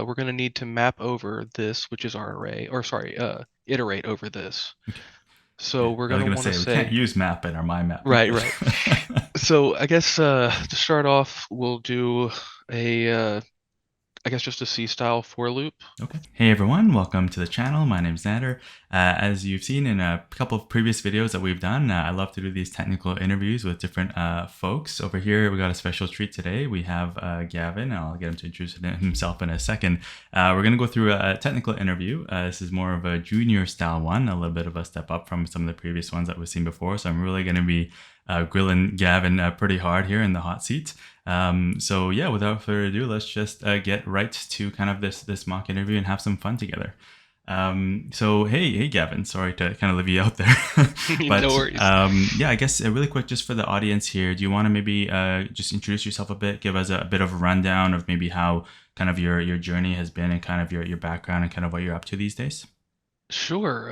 we're going to need to map over this, which is our array, or sorry, iterate over this. Okay. So Yeah, we're I going was to gonna want to say we can't say, use map in our my map. right, Okay. right. So I guess to start off, we'll do I guess just a C style for loop. Okay. Hey everyone, welcome to the channel. My name is Xander. As you've seen in a couple of previous videos that we've done, I love to do these technical interviews with different folks. Over here, we got a special treat today. We have Gavin. I'll get him to introduce himself in a second. We're going to go through a technical interview. This is more of a junior style one, a little bit of a step up from some of the previous ones that we've seen before. So I'm really going to be grilling Gavin pretty hard here in the hot seat. So yeah, without further ado, let's just get right to kind of this mock interview and have some fun together. So hey Gavin, sorry to kind of leave you out there, No but worries. yeah, I guess really quick just for the audience here, do you want to maybe just introduce yourself a bit, give us a bit of a rundown of maybe how kind of your journey has been and kind of your background and kind of what you're up to these days? Sure.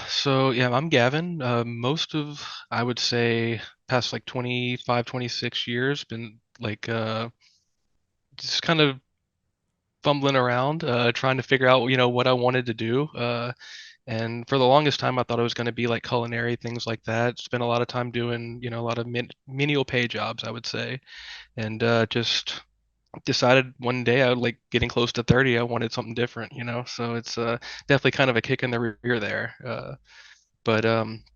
So yeah, I'm Gavin. Most of, I would say, past like 25, 26 years, been like just kind of fumbling around, trying to figure out, what I wanted to do. And for the longest time, I thought I was going to be like culinary, things like that. Spent a lot of time doing, a lot of menial pay jobs, I would say. And just decided one day I would like getting close to 30, I wanted something different. So it's definitely kind of a kick in the rear there. But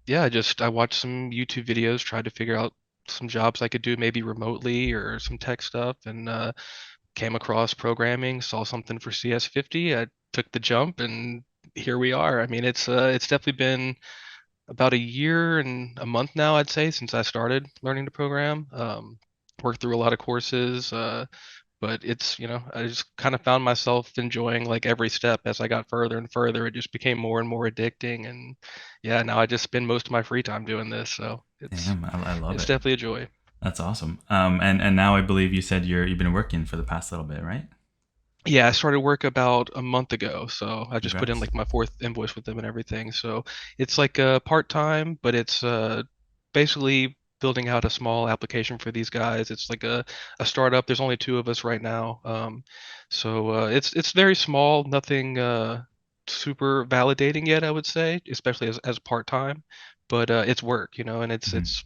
yeah, I watched some YouTube videos, tried to figure out some jobs I could do maybe remotely or some tech stuff, and came across programming, saw something for CS50. I took the jump, and here we are. I mean, it's definitely been about a year and a month now, I'd say, since I started learning to program. Worked through a lot of courses, but I just kind of found myself enjoying like every step as I got further and further. It just became more and more addicting, and yeah, now I just spend most of my free time doing this, so it's Damn, I love it's it. definitely a joy. That's awesome. And now I believe you said you've been working for the past little bit, right? Yeah, I started work about a month ago, so I just put in Congrats. like my fourth invoice with them and everything. So it's like part-time, but it's basically building out a small application for these guys. It's like a startup. There's only two of us right now. So it's very small, nothing super validating yet, I would say, especially as part-time. But it's work, and it's Mhm. it's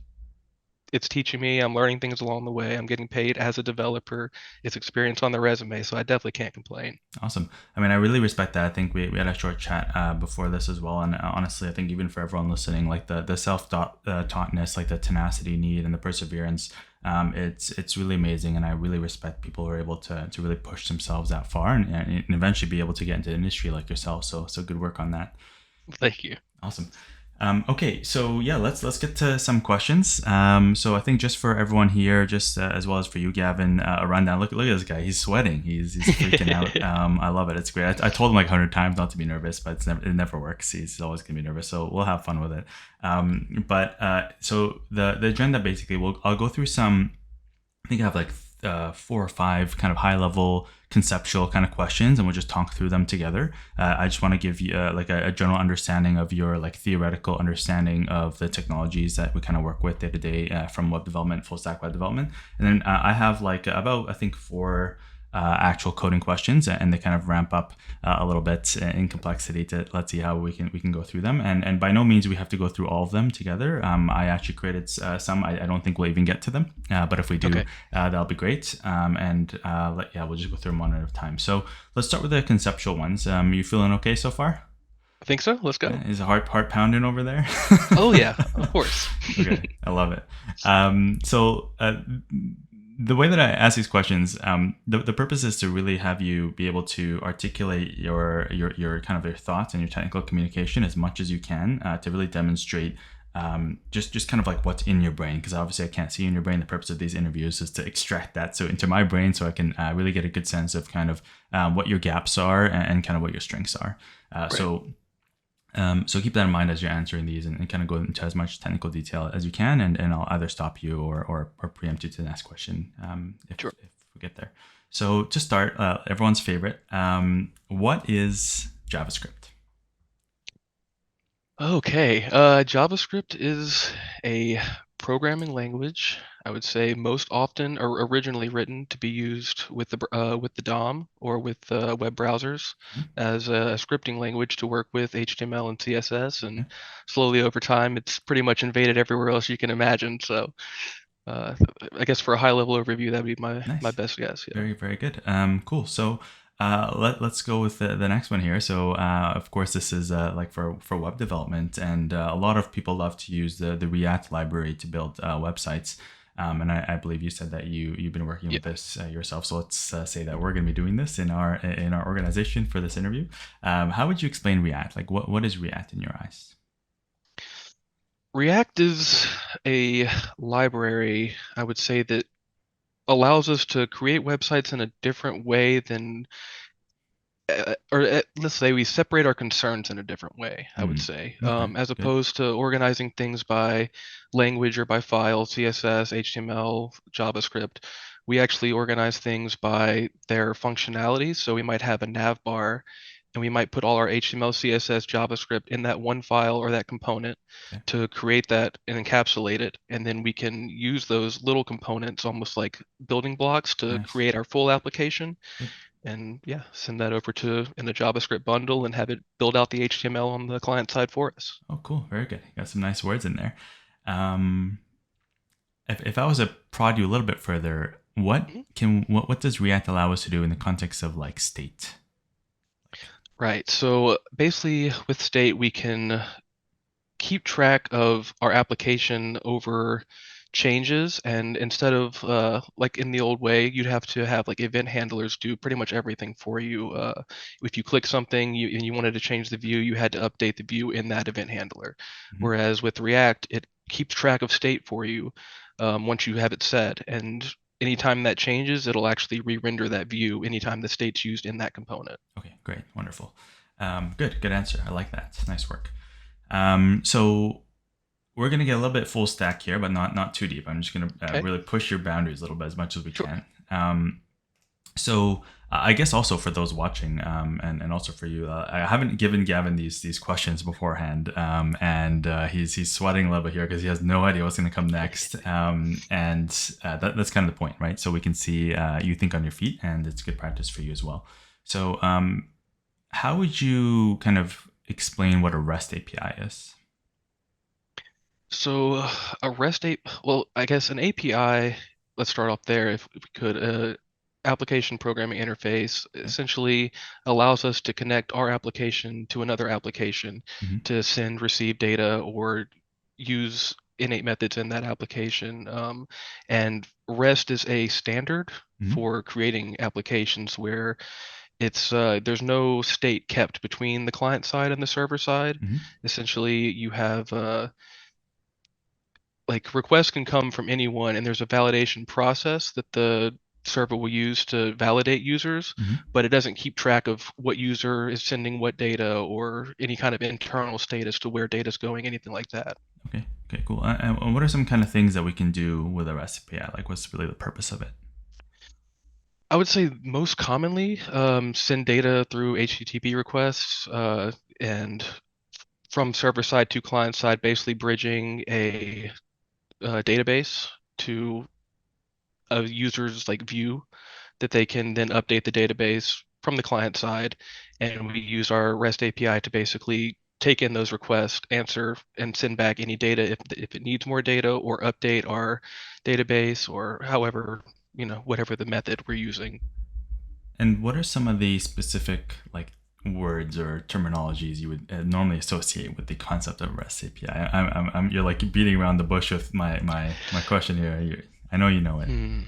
it's teaching me. I'm learning things along the way. I'm getting paid as a developer. It's experience on the resume, so I definitely can't complain. Awesome. I mean, I really respect that. I think we had a short chat before this as well. And honestly, I think even for everyone listening, like the self-taughtness, like the tenacity need and the perseverance, it's really amazing. And I really respect people who are able to really push themselves that far and eventually be able to get into the industry like yourself. So good work on that. Thank you. Awesome. Okay, so yeah, let's get to some questions. So I think just for everyone here, just as well as for you, Gavin, a rundown. Look at this guy. He's sweating. He's freaking out. I love it. It's great. I told him like 100 times not to be nervous, but it never works. He's always gonna be nervous. So we'll have fun with it. But so the agenda basically, I'll go through some. I think I have like 4 or 5 kind of high level conceptual kind of questions, and we'll just talk through them together. I just want to give you like a general understanding of your like theoretical understanding of the technologies that we kind of work with day to day from web development, full stack web development, and then I have like about I think 4 actual coding questions, and they kind of ramp up a little bit in complexity. To let's see how we can go through them. And by no means we have to go through all of them together. I actually created some. I don't think we'll even get to them, but if we do, Okay. that'll be great. Yeah, we'll just go through them one at a time. So let's start with the conceptual ones. You feeling okay so far? I think so. Let's go. Is the heart pounding over there? Oh yeah, of course. Okay, I love it. So the way that I ask these questions, the purpose is to really have you be able to articulate your kind of your thoughts and your technical communication as much as you can to really demonstrate just kind of like what's in your brain, because obviously I can't see in your brain. The purpose of these interviews is to extract that so into my brain so I can really get a good sense of kind of what your gaps are and kind of what your strengths are. Right. So keep that in mind as you're answering these, and kind of go into as much technical detail as you can, and I'll either stop you or preempt you to the next question Sure. if we get there. So to start, everyone's favorite, what is JavaScript? Okay. JavaScript is a programming language. I would say most often or originally written to be used with the DOM or with web browsers Mhm. as a scripting language to work with HTML and CSS. Okay. And slowly over time, it's pretty much invaded everywhere else you can imagine. So uh, I guess for a high level overview, that'd be my Nice. best guess. Yeah. Very, very good. Cool. So let's go with the next one here. So of course, this is like for web development, and a lot of people love to use the React library to build websites. And I believe you said that you've been working Yeah. with this yourself. So let's say that we're going to be doing this in our organization for this interview. How would you explain React? Like what is React in your eyes? React is a library, I would say, that allows us to create websites in a different way than let's say we separate our concerns in a different way, I would Mm. say, Okay. as Good. opposed to organizing things by language or by file, CSS, HTML, JavaScript. We actually organize things by their functionality. So we might have a nav bar and we might put all our HTML, CSS, JavaScript in that one file or that component Okay. to create that and encapsulate it. And then we can use those little components almost like building blocks to Nice. create our full application Good. and yeah, send that over to in a JavaScript bundle and have it build out the HTML on the client side for us. Oh, cool. Very good. You got some nice words in there. Um, if I was to prod you a little bit further, Mhm. what does React allow us to do in the context of like state? Right. So basically, with state, we can keep track of our application over changes, and instead of like in the old way, you'd have to have like event handlers do pretty much everything for you. If you click something and you wanted to change the view, you had to update the view in that event handler. Hmm. Whereas with React, it keeps track of state for you once you have it set, and anytime that changes, it'll actually re-render that view anytime the state's used in that component. Okay, great, wonderful. Good answer. I like that. Nice work. So we're gonna get a little bit full stack here, but not too deep. I'm just gonna Okay, really push your boundaries a little bit as much as we sure. can. So I guess also for those watching, and also for you, I haven't given Gavin these questions beforehand, and he's sweating a little bit here because he has no idea what's going to come next, and that's kind of the point, right? So we can see you think on your feet, and it's good practice for you as well. So how would you kind of explain what a REST API is? So a REST API, well, I guess an API, let's start off there if we could. Application programming interface Okay. essentially allows us to connect our application to another application Hmm. to send, receive data, or use innate methods in that application. And REST is a standard Hmm. for creating applications where it's there's no state kept between the client side and the server side. Hmm. Essentially, you have like requests can come from anyone, and there's a validation process that the server will use to validate users, Hmm. but it doesn't keep track of what user is sending what data or any kind of internal status to where data is going, anything like that. Okay. Okay. Cool. And what are some kind of things that we can do with a REST API? Like, what's really the purpose of it? I would say most commonly send data through HTTP requests and from server side to client side, basically bridging a database to a user's like view that they can then update the database from the client side. And we use our REST API to basically take in those requests, answer, and send back any data if it needs more data or update our database or however, whatever the method we're using. And what are some of the specific like words or terminologies you would normally associate with the concept of REST API? You're like beating around the bush with my question here. I know you know it. Hmm.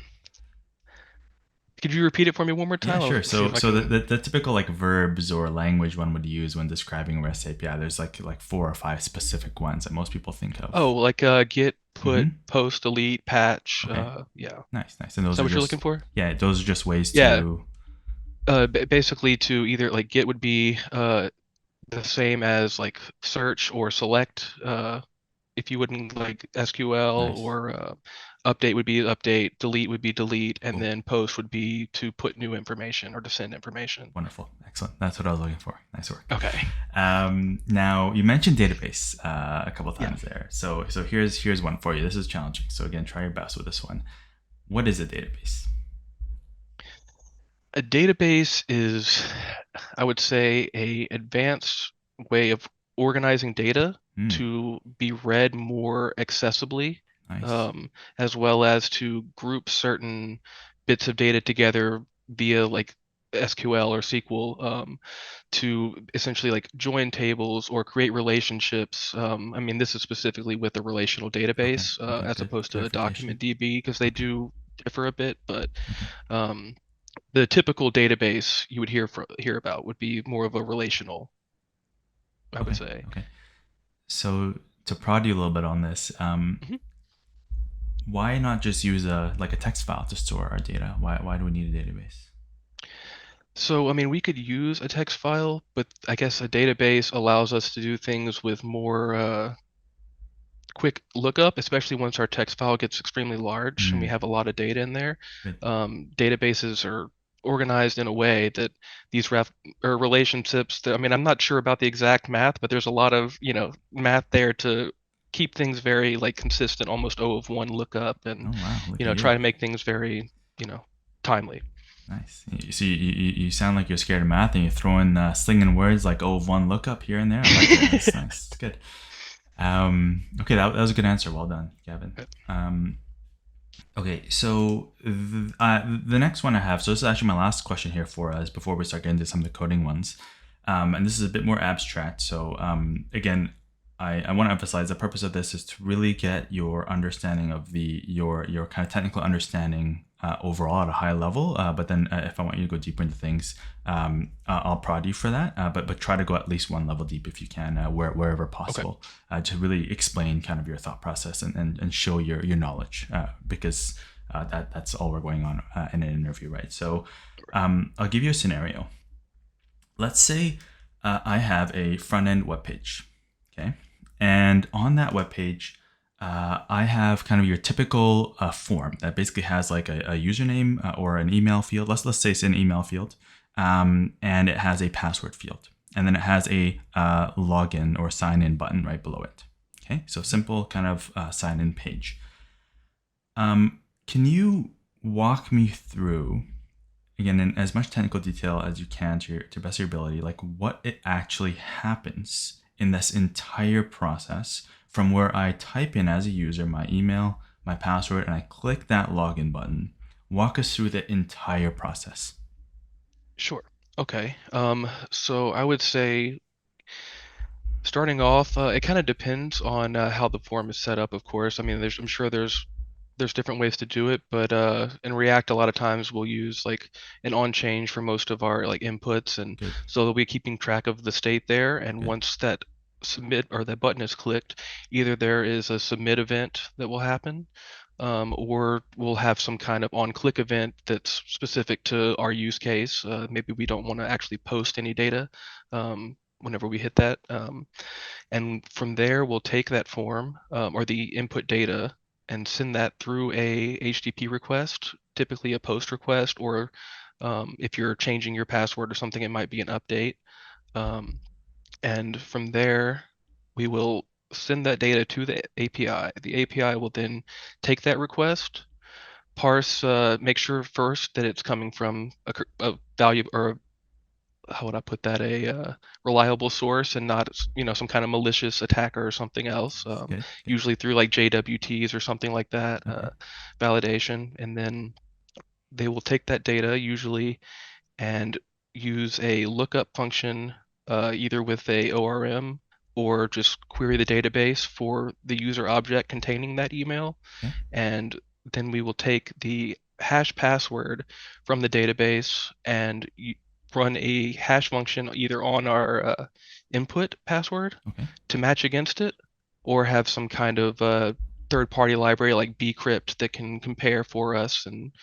Could you repeat it for me one more Yeah, time? sure. I'll see So if I so can. the typical like verbs or language one would use when describing REST API, there's like four or five specific ones that most people think Oh, of. like get, put, Mm-hmm. post, delete, patch. Okay. Yeah. Nice. And Is those that are what you're just looking for? those are just ways Yeah. to Basically to either like get would be the same as like search or select if you wouldn't like SQL nice. or update would be update, delete would be delete, and Cool. then post would be to put new information or to send information. Wonderful. Excellent. That's what I was looking for. Nice work. Okay. Now you mentioned database a couple Yeah. times there. So here's one for you. This is challenging. So again, try your best with this one. What is a database? A database is, I would say, a advanced way of organizing data Hmm. to be read more accessibly, Nice. um, as well as to group certain bits of data together via like SQL or SQL, to essentially like join tables or create relationships. I mean, this is specifically with a relational Okay. database, Okay. as Good opposed to a clarification. document DB, because they Okay. do differ a bit, but Okay. um, the typical database you would hear about would be more of a relational, I would Okay. say. Okay. So to prod you a little bit on this, Mhm. why not just use a text file to store our data? Why do we need a database? So, I mean, we could use a text file, but I guess a database allows us to do things with more quick lookup, especially once our text file gets extremely large and we Hmm. have a lot of data in there. Good. Databases are organized in a way that these or relationships that, I mean, I'm not sure about the exact math, but there's a lot of, math there to keep things very like consistent, almost O of one lookup, and, Oh wow, look at try you. to make things very, timely. Nice. So you sound like you're scared of math, and you're throwing slinging words like "oh one lookup" here and there. I like it. That's nice. It's good. Okay, that was a good answer. Well done, Gavin. Um, okay, so the next one I have. So this is actually my last question here for us before we start getting into some of the coding ones. And this is a bit more abstract. So again, I want to emphasize the purpose of this is to really get your understanding of your kind of technical understanding overall at a high level. But then if I want you to go deeper into things, I'll prod you for that. But try to go at least one level deep if you can, wherever Okay. possible, to really explain kind of your thought process and show your knowledge, because that's all we're going on in an interview, right? So I'll give you a scenario. Let's say I have a front end web page, okay, and on that web page, I have kind of your typical form that basically has like a username or an email field. Let's say it's an email field, and it has a password field, and then it has a login or sign in button right below it. Okay, so simple kind of sign in page. Can you walk me through, again, in as much technical detail as you can to best of your ability, like what it actually happens in this entire process from where I type in as a user my email, my password, and I click that login button? Walk us through the entire process. Sure. Okay. So I would say starting off, it kind of depends on how the form is set up, of course. I mean, I'm sure there's different ways to do it, but in React, a lot of times we'll use like an on change for most of our like inputs, and Good, so they'll be keeping track of the state there. And good. once that submit or that button is clicked, either there is a submit event that will happen, or we'll have some kind of on click event that's specific to our use case. Maybe we don't want to actually post any data. Whenever we hit that. And from there, we'll take that form, or the input data, and send that through a HTTP request, typically a post request, or if you're changing your password or something, it might be an update. Um, and from there, we will send that data to the API. The API will then take that request, parse, make sure first that it's coming from a value, or how would I put that, a reliable source, and not some kind of malicious attacker or something else. Nice. Good, good. Usually through like JWTs or something like that, Okay, validation, and then they will take that data usually and use a lookup function, either with a ORM or just query the database for the user object containing that email, okay, and then we will take the hash password from the database and run a hash function either on our input password okay. to match against it, or have some kind of third-party library like bcrypt that can compare for us and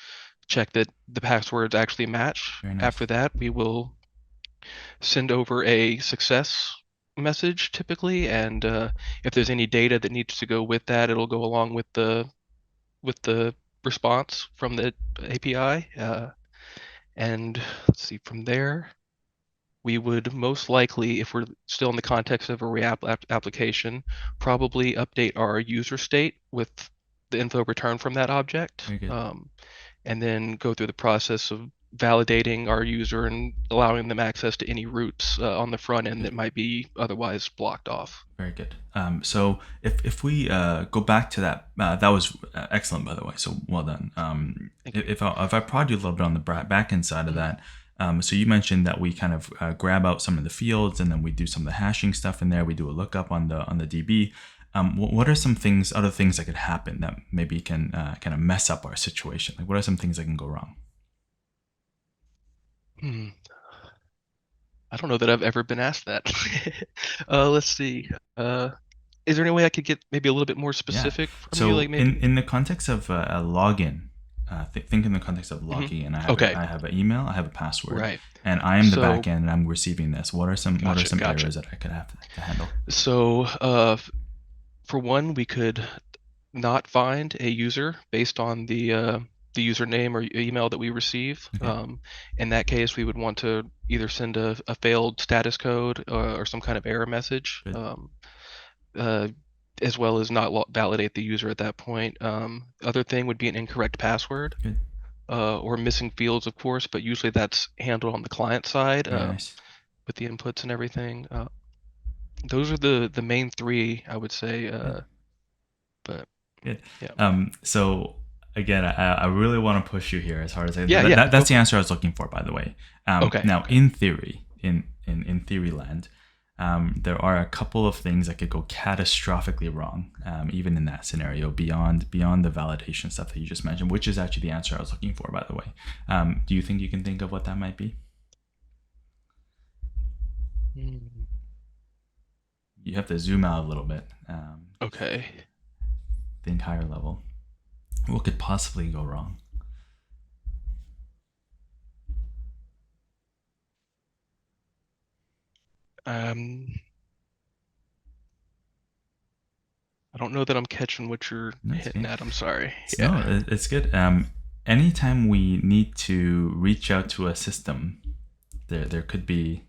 check that the passwords actually match. Very After nice. that, we will send over a success message typically, and if there's any data that needs to go with that, it'll go along with the with the response from the API. And let's see, from there, we would most likely, if we're still in the context of a React application, probably update our user state with the info returned from that object, Very good. and then go through the process of validating our user and allowing them access to any routes on the front end that Good. might be otherwise blocked off. Very good. So if we go back to that, that was excellent, by the way. So well done. Thank you. If I prod you a little bit on the back end side of Mhm. that, so you mentioned that we kind of grab out some of the fields and then we do some of the hashing stuff in there. We do a lookup on the DB. What are some things, other things that could happen that maybe can kind of mess up our situation? Like, what are some things that can go wrong? Hmm. I don't know that I've ever been asked that. Let's see. Is there any way I could get maybe a little bit more Yeah. specific from you? Like So maybe. in the context of a login, think in the context of Mhm. logging in. Okay. I have an email, I have a password, Right. and I am the So backend and I'm receiving this. What are gotcha, some gotcha. errors that I could have to handle? So for one, we could not find a user based on the username or email that we receive. Okay. In that case, we would want to either send a failed status code or some kind of error message, Good. uh, as well as not validate the user at that point. Other thing would be an incorrect password Good. or missing fields, of course, but usually that's handled on the client side Very nice. with the inputs and everything. Those are the main three, I would say. Good. But Good. yeah, So again, I really want to push you here as hard as I. yeah, yeah. Go That's the for it. answer I was looking for, by the way. Okay, Now, okay. in theory, in theory land, there are a couple of things that could go catastrophically wrong, even in that scenario, beyond the validation stuff that you just mentioned, which is actually the answer I was looking for, by the way. Do you think you can think of what that might be? Mm, You have to zoom out a little bit. okay. Think higher level. What could possibly go wrong? Um, I don't know that I'm catching what you're That's hitting okay. at. I'm sorry. No, Yeah. it's good. Anytime we need to reach out to a system, there could be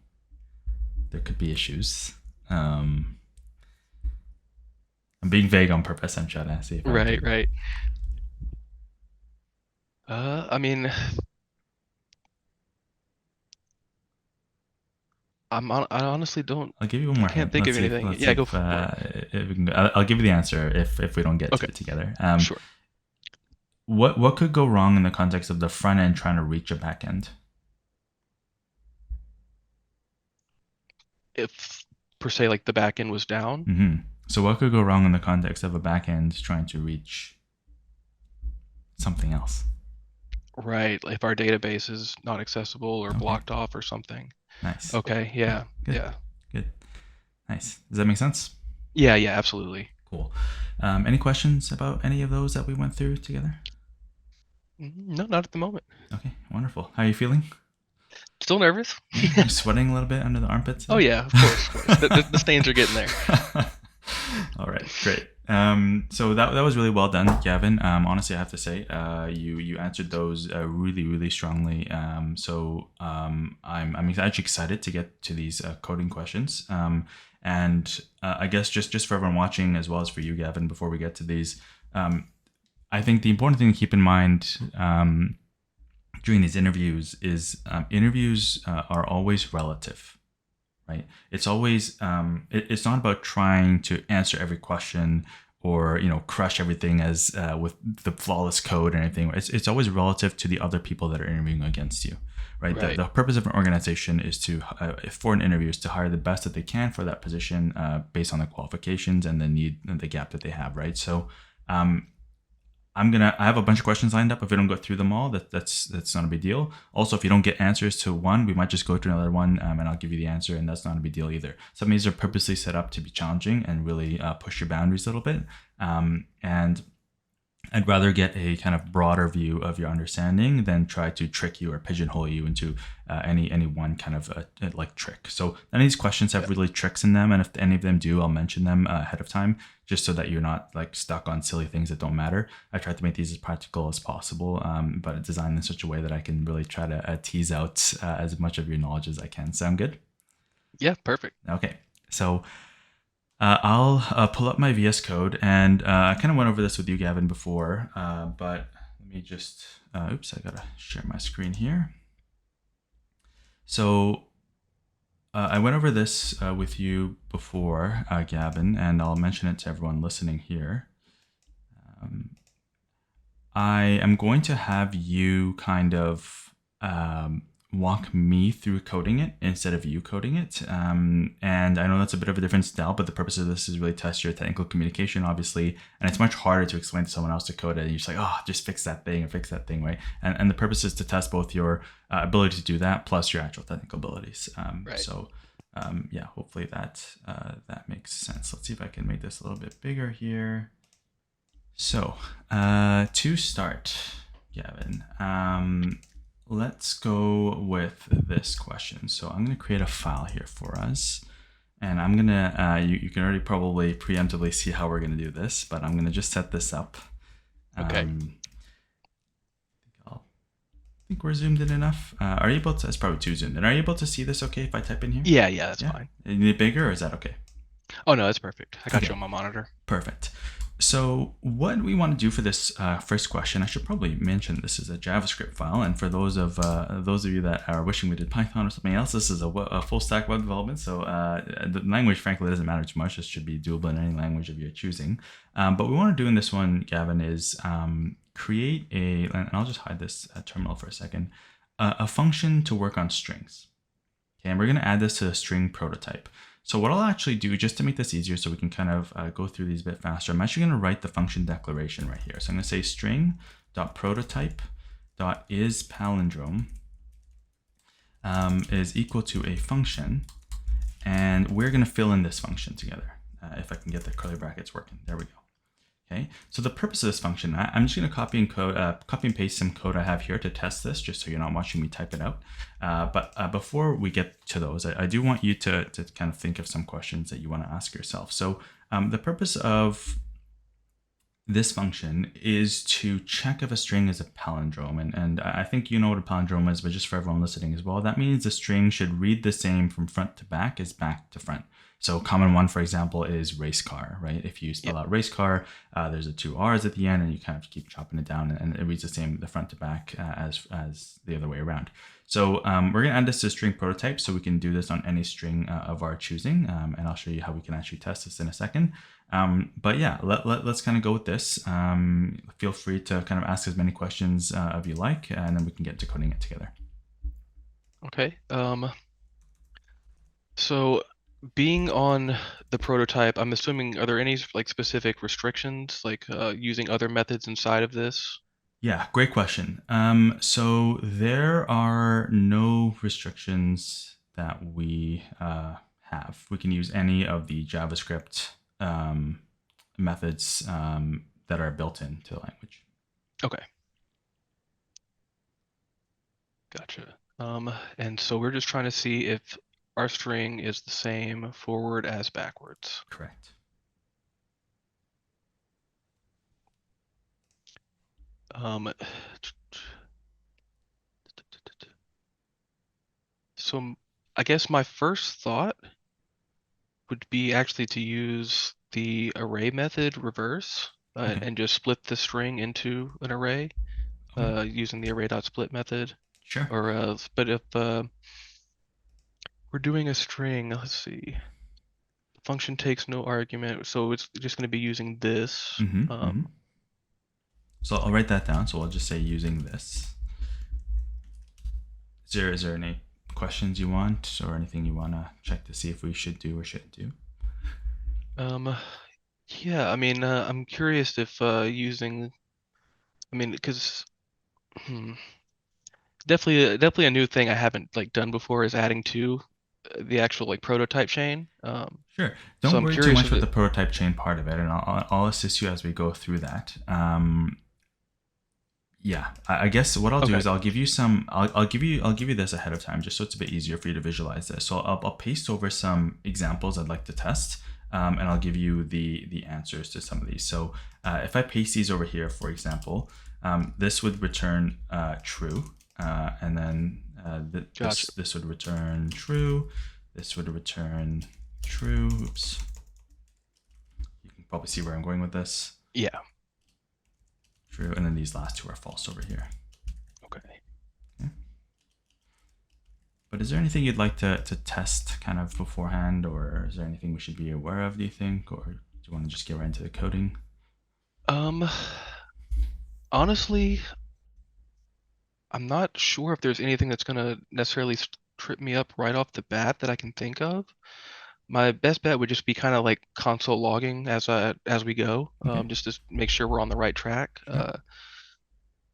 issues. Um, I'm being vague on purpose. I'm trying to see if I Right, can. right. I mean, I honestly don't. I'll give you one I more can't hint. think of anything. Let's see Yeah, go for it. if we can. I'll give you the answer if we don't get to Okay, it together. sure. What could go wrong in the context of the front end trying to reach a back end? If per se like the back end was down, So what could go wrong in the context of a back end trying to reach something else? right? If our database is not accessible or Okay. blocked off or something. Nice. Okay, Yeah. yeah, Good. yeah, Good. Nice. Does that make sense? yeah, yeah, absolutely. Cool. Any questions about any of those that we went through together? No, not at the moment. Okay, wonderful. How are you feeling? Still nervous? Yeah, you're sweating a little bit under the armpits Oh there? yeah, of course, of course. The stains are getting there. All right, great. So that was really well done, Gavin. Honestly, I have to say, you answered those really strongly. I'm actually excited to get to these coding questions. And I guess just for everyone watching as well as for you, Gavin, before we get to these, I think the important thing to keep in mind during these interviews is interviews are always relative, right? It's always it's not about trying to answer every question or crush everything as with the flawless code or anything. It's always relative to the other people that are interviewing against you, right? Right. The purpose of an organization is to for an interview is to hire the best that they can for that position based on the qualifications and the need and the gap that they have, right? So I have a bunch of questions lined up. If we don't go through them all, that's not a big deal. Also, if you don't get answers to one, we might just go to another one, and I'll give you the answer, and that's not a big deal either. Some of these are purposely set up to be challenging and really push your boundaries a little bit. And I'd rather get a kind of broader view of your understanding than try to trick you or pigeonhole you into any one kind of like trick. So none of these questions have Yeah. really tricks in them, and if any of them do, I'll mention them ahead of time, just so that you're not like stuck on silly things that don't matter. I try to make these as practical as possible, but designed in such a way that I can really try to tease out as much of your knowledge as I can. Sound good? Yeah, perfect. Okay. So I'll pull up my VS Code, and I kind of went over this with you, Gavin, before, but let me just, oops, I gotta share my screen here. So I went over this with you before, Gavin, and I'll mention it to everyone listening here. Um, I am going to have you kind of walk me through coding it instead of you coding it. And I know that's a bit of a different style, but the purpose of this is really test your technical communication, obviously. And it's much harder to explain to someone else to code it. And you're just like, oh, just fix that thing and fix that thing, right? And the purpose is to test both your ability to do that plus your actual technical abilities. Right. Yeah, hopefully that makes sense. Let's see if I can make this a little bit bigger here. So, to start, Gavin, let's go with this question. So I'm going to create a file here for us. And I'm going to, you can already probably preemptively see how we're going to do this, but I'm going to just set this up. Okay. Um, I think we're zoomed in enough. Are you able to, it's probably too zoomed in. Are you able to see this okay if I type in here? Yeah, yeah, that's Yeah? fine. You need it bigger or is that okay? Oh no, that's perfect. I got you Okay. on my monitor. Perfect. So what we want to do for this first question, I should probably mention this is a JavaScript file, and for those of you that are wishing we did Python or something else, this is a full stack web development. So the language, frankly, doesn't matter too much. This should be doable in any language of your choosing. But what we want to do in this one, Gavin, is create and I'll just hide this terminal for a second, a function to work on strings. Okay, and we're going to add this to a string prototype. So what I'll actually do, just to make this easier so we can kind of go through these a bit faster, I'm actually going to write the function declaration right here. So I'm going to say string.prototype.isPalindrome is equal to a function, and we're going to fill in this function together. If I can get the curly brackets working. There we go. Okay, so the purpose of this function, I'm just going to copy and paste some code I have here to test this, just so you're not watching me type it out. But before we get to those, I do want you to kind of think of some questions that you want to ask yourself. So the purpose of this function is to check if a string is a palindrome. And I think you know what a palindrome is, but just for everyone listening as well, that means the string should read the same from front to back as back to front. So common one, for example, is race car, right? If you Yep. spell out race car, there's a two R's at the end, and you kind of keep chopping it down, and it reads the same the front to back as the other way around. So we're going to add this to string prototype, so we can do this on any string of our choosing, and I'll show you how we can actually test this in a second. But yeah, let's kind of go with this. Feel free to kind of ask as many questions of you like, and then we can get to coding it together. Okay. So being on the prototype, I'm assuming, are there any like specific restrictions, like using other methods inside of this? Yeah, great question. So there are no restrictions that we have. We can use any of the JavaScript methods that are built into the language. Okay, gotcha. And so we're just trying to see if our string is the same forward as backwards. Correct. Um, so I guess my first thought would be actually to use the array method reverse Okay. and just split the string into an array Okay. using the array.split method. Sure. Or but if we're doing a string, let's see, the function takes no argument, so it's just going to be using this. Mm-hmm. Mm-hmm. So I'll write that down. So I'll just say using this. Is there any questions you want or anything you want to check to see if we should do or shouldn't do? Um, yeah, I mean, I'm curious if using, I mean, because definitely a new thing I haven't like done before is adding two. the actual like prototype chain. Sure. So Don't I'm worry too curious much if with the it. prototype chain part of it, and I'll assist you as we go through that. Yeah, I guess what I'll do Okay, is I'll give you I'll give you this ahead of time just so it's a bit easier for you to visualize this. So I'll paste over some examples I'd like to test, and I'll give you the answers to some of these. So if I paste these over here, for example, this would return true, and then gotcha. this would return true. This would return true. Oops, you can probably see where I'm going with this. Yeah. True, and then these last two are false over here. Okay. Okay. But is there anything you'd like to test kind of beforehand, or is there anything we should be aware of, do you think? Or do you want to just get right into the coding? Um, Honestly, I'm not sure if there's anything that's gonna necessarily trip me up right off the bat that I can think of. My best bet would just be kind of like console logging as we go, Okay, just to make sure we're on the right track. sure.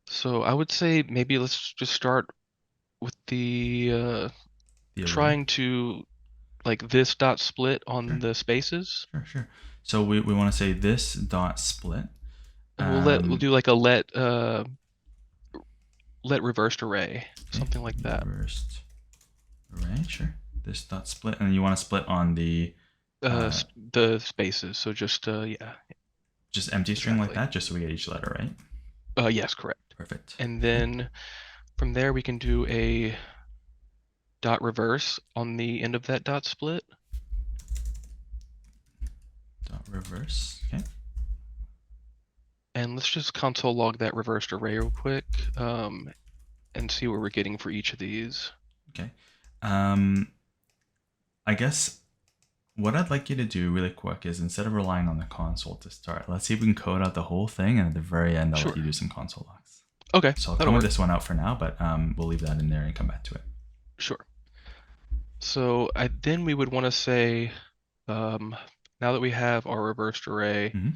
So I would say maybe let's just start with the The array. trying to like this dot split on Sure, the spaces, sure. So we want to say this dot split. and we'll Um, do like a let reversed array, okay, something like that. reversed array. Sure. This dot split, and you want to split on the uh, The spaces. So just yeah, just empty string like exactly. that, just so we get each letter right. Yes, correct. Perfect. And Okay. then from there we can do a dot reverse on the end of that dot split. Dot reverse. Okay. And let's just console log that reversed array real quick, and see what we're getting for each of these. Okay. Um, I guess what I'd like you to do really quick is instead of relying on the console to start, let's see if we can code out the whole thing, and at the very end, I'll let you Sure. do some console logs. Okay, So I'll that'll comment work. this one out for now, but we'll leave that in there and come back to it. Sure. So then we would want to say, now that we have our reversed array, Mm-hmm.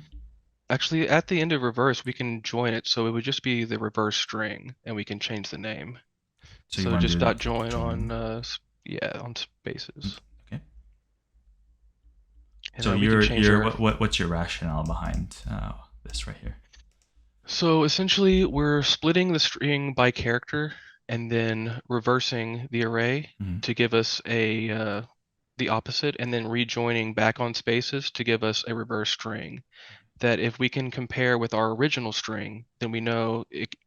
actually at the end of reverse, we can join it. So it would just be the reverse string and we can change the name. So you So want to just do dot join on, join? yeah, on spaces. Okay. And So then we can change your our, what's your rationale behind this right here? so essentially we're splitting the string by character and then reversing the array Mm-hmm. to give us the opposite and then rejoining back on spaces to give us a reverse string. That if we can compare with our original string, then we know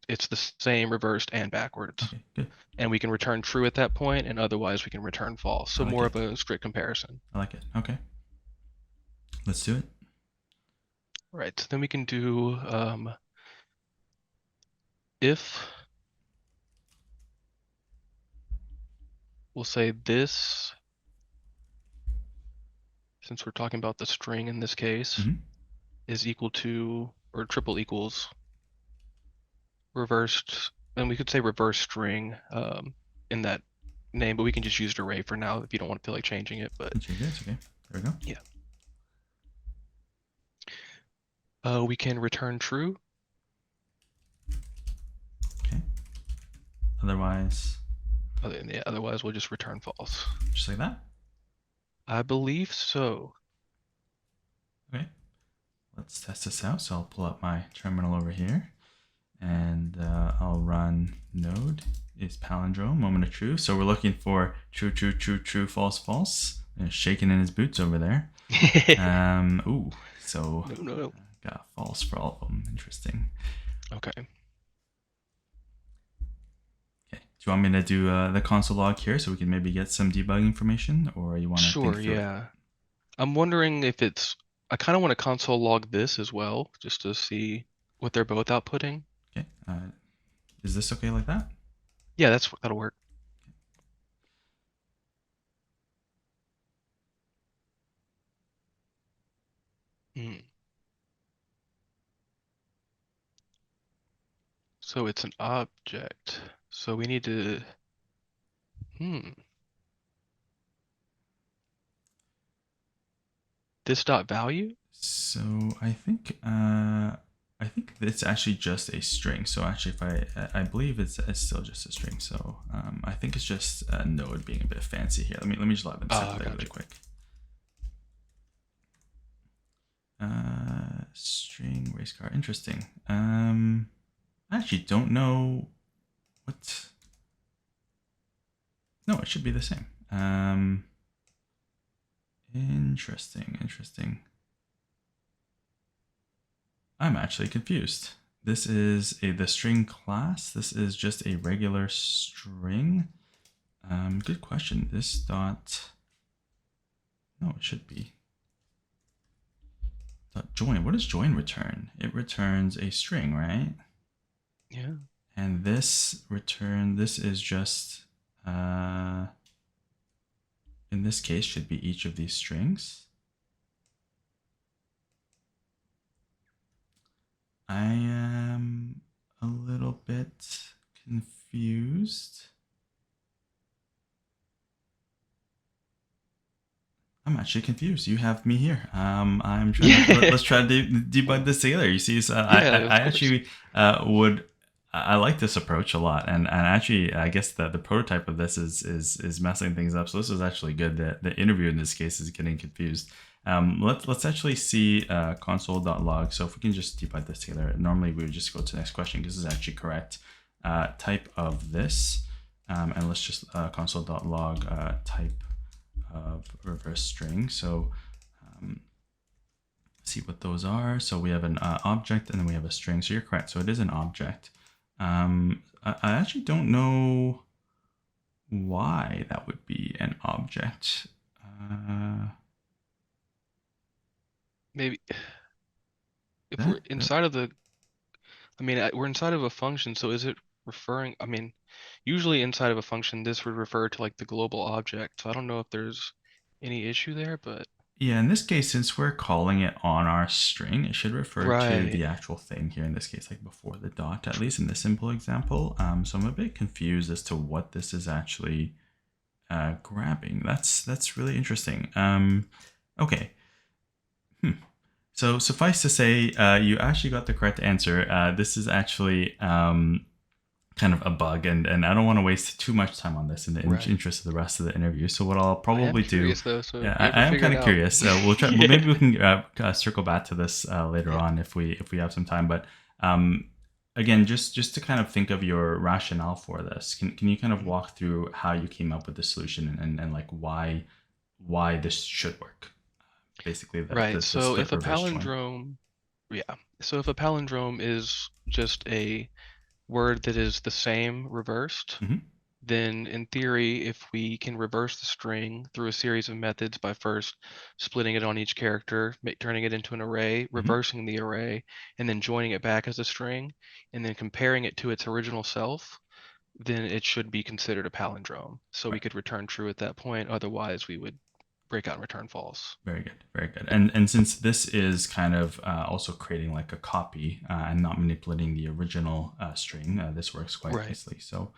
it's the same reversed and backwards. Okay, good. And we can return true at that point, and otherwise we can return false. I So like more it. of a strict comparison. I like it. Okay, let's do it. Right. So then we can do if we'll say this, since we're talking about the string in this case, Mm-hmm. is equal to or triple equals reversed, and we could say reverse string in that name, but we can just use array for now if you don't want to feel like changing it. But Change this. Okay, there we go. yeah, we can return true. Okay. Otherwise, Yeah, otherwise we'll just return false. just like that. I believe so. Okay. Let's test this out. So I'll pull up my terminal over here, and I'll run node is palindrome moment of true. So we're looking for true, true, true, true, false, false. Shaking in his boots over there. Ooh, so No, no, no. got false for all of them. Interesting. Okay. Okay. Do you want me to do the console log here so we can maybe get some debug information, or you want to think Sure, through it? yeah. I'm wondering if it's, I kind of want to console log this as well, just to see what they're both outputting. Okay. Is this okay like that? Yeah, that'll work. Hmm. So it's an object. So we need to, hmm, this dot value? So I think I think it's actually just a string. So actually, if I believe it's still just a string. So I think it's just a node being a bit fancy here. Let me just let them circulate really Gotcha. quick. String race car. Interesting. I actually don't know what. No, it should be the same. Interesting. Interesting. I'm actually confused. This is the string class. This is just a regular string. Good question. This dot. No, it should be. Dot join. What does join return? It returns a string, right? Yeah. And this return. This is just. In this case, should be each of these strings. I am a little bit confused. I'm actually confused. You have me here. I'm trying to Yeah. let's try to debug this together. You see, so Yeah, I of course. actually would I like this approach a lot, and actually I guess the prototype of this is messing things up. So this is actually good. The interview in this case is getting confused. Let's actually see console.log. So if we can just debug this together, normally we would just go to the next question because this is actually correct. Type of this, and let's just console.log type of reverse string. So see what those are. So we have an object and then we have a string. So you're correct. So it is an object. I actually don't know why that would be an object. Maybe if we're That inside of the, I mean, we're inside of a function, so is it referring, I mean, usually inside of a function, this would refer to like the global object. So I don't know if there's any issue there, but Yeah, in this case, since we're calling it on our string, it should refer to right. the actual thing here. In this case, like before the dot, at least in this simple example. So I'm a bit confused as to what this is actually grabbing. That's really interesting. Okay. So suffice to say, you actually got the correct answer. This is actually kind of a bug, and I don't want to waste too much time on this in the Right. interest of the rest of the interview. So what I'll I am probably do, curious though, so if yeah, you ever I am figure kind it of out. curious. We'll try. Well, Yeah. maybe we can circle back to this later Yeah. on if we have some time. But again, just to kind of think of your rationale for this, can you kind of Mhm. walk through how you came up with the solution and like why this should work? Basically, Right. the So split if a reverse join. palindrome, yeah. So if a palindrome is just a word that is the same reversed, Mm-hmm. then in theory, if we can reverse the string through a series of methods by first splitting it on each character, turning it into an array, Mm-hmm. reversing the array, and then joining it back as a string, and then comparing it to its original self, then it should be considered a palindrome. So we Right. could return true at that point. Otherwise, we would break out and return false. Very good, very good. And since this is kind of also creating like a copy and not manipulating the original string, this works quite Right. nicely. So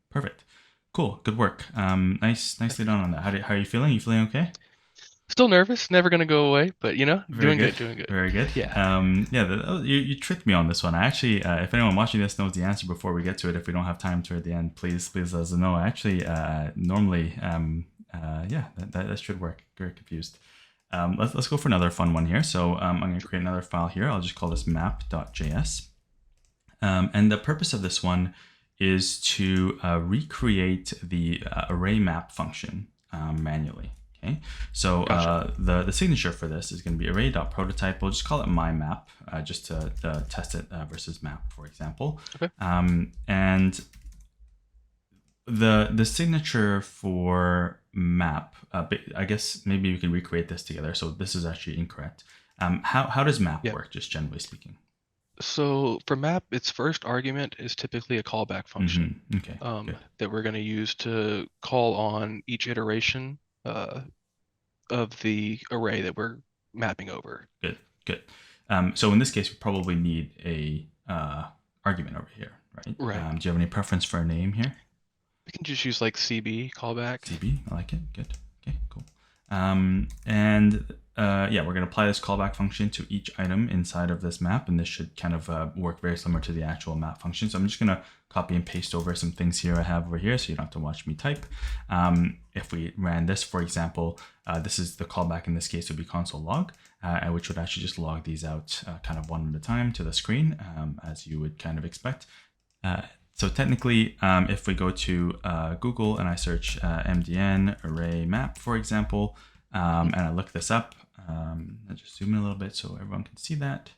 perfect, cool, good work. Nicely done on that. How are you feeling? You feeling okay? Still nervous, never gonna go away, but Very doing good, good, doing good. very good. Yeah. Yeah, you tricked me on this one. I actually, if anyone watching this knows the answer before we get to it, if we don't have time to at the end, please let us know. I actually, normally, yeah, that should work. Very confused. Let's go for another fun one here. So I'm going to create another file here. I'll just call this map.js. And the purpose of this one is to recreate the array map function manually. Okay, so Gotcha. the signature for this is going to be array.prototype. We'll just call it my map just to test it versus map, for example. Okay. And the signature for map, I guess maybe we can recreate this together. So this is actually incorrect. How does map Yeah. work, just generally speaking? So for map, its first argument is typically a callback function Okay, good. that we're going to use to call on each iteration of the array that we're mapping over. Good, good. So in this case, we probably need a argument over here, right? Right. Do you have any preference for a name here? We can just use like CB callback. CB, I like it. Good. Okay, cool. And Yeah, we're going to apply this callback function to each item inside of this map, and this should kind of work very similar to the actual map function. So I'm just going to copy and paste over some things here I have over here, so you don't have to watch me type. If we ran this, for example, this is the callback in this case would be console log, which would actually just log these out kind of one at a time to the screen, as you would kind of expect. So technically, if we go to Google and I search MDN array map, for example, and I look this up, I'll just zoom in a little bit so everyone can see that.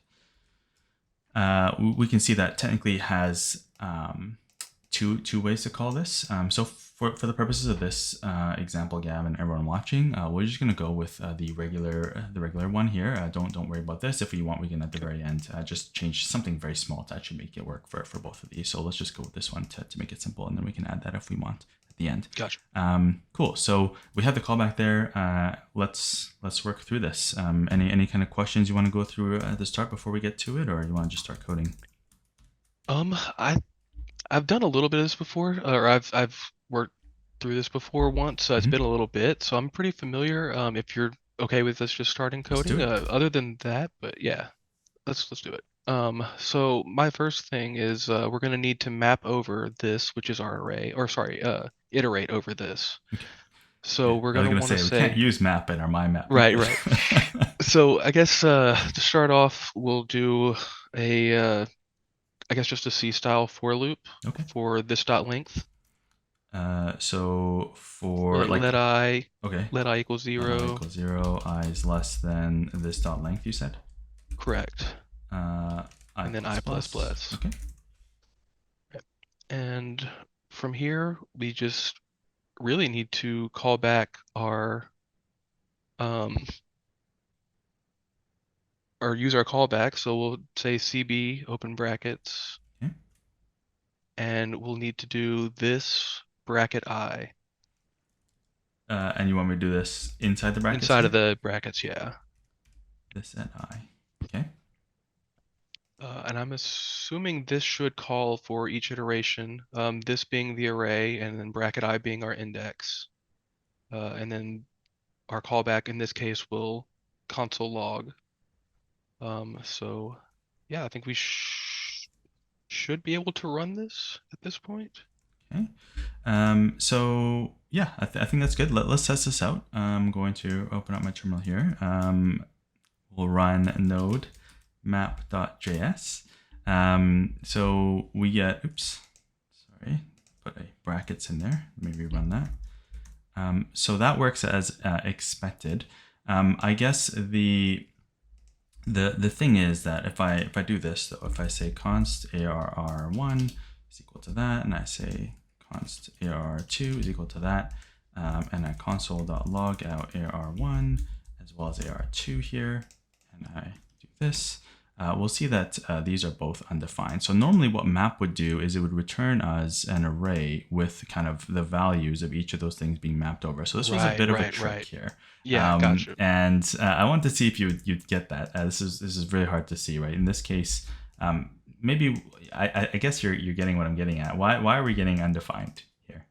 We can see that technically it has two ways to call this. So for the purposes of this example, Gavin, everyone watching, we're just going to go with the regular one here. Don't worry about this. If we want, we can at the very end just change something very small to actually make it work for both of these. So let's just go with this one to make it simple, and then we can add that if we want at the end. Gotcha. Cool. So we have the callback there. Let's work through this. Any kind of questions you want to go through at the start before we get to it, or you want to just start coding? I've done a little bit of this before, or I've worked through this before once, so it's been a little bit, so I'm pretty familiar. If you're okay with us just starting Let's do coding, it. other than that, but yeah, let's do it. So my first thing is we're gonna need to map over this, which is our array, or sorry, iterate over this. Okay. So we're I was gonna gonna want to say we can't say, use map in our my map right, method. right. So I guess to start off, we'll do a I guess just a C style for loop Okay. for this dot length. So for Like like, let I okay, let I equals let I 0. equals 0, I is less than this dot length, you said? Correct. I And then plus I plus plus. plus. Okay. And from here, we just really need to call back um or use our callback. So we'll say CB open brackets, Okay. and we'll need to do this bracket I And you want me to do this inside the brackets inside of here? the brackets, yeah. This at I. Okay. And I'm assuming this should call for each iteration, this being the array, and then bracket I being our index. And then our callback in this case will console log. So yeah, I think we should be able to run this at this point. Okay. So yeah, I think that's good. Let's test this out. I'm going to open up my terminal here. We'll run node map.js. So we get, oops, sorry, put a brackets in there. Let me rerun that. So that works as expected. I guess the thing is that if I do this, though, if I say const arr1 is equal to that, and I say const arr2 is equal to that, and I console.log out arr1 as well as arr2 here, and I do this, we'll see that these are both undefined. So normally what map would do is it would return us an array with kind of the values of each of those things being mapped over. So this was a bit of a trick here. Yeah, gotcha. And I wanted to see if you'd get that. This is really hard to see, right? In this case, maybe I guess you're getting what I'm getting at. Why are we getting undefined here?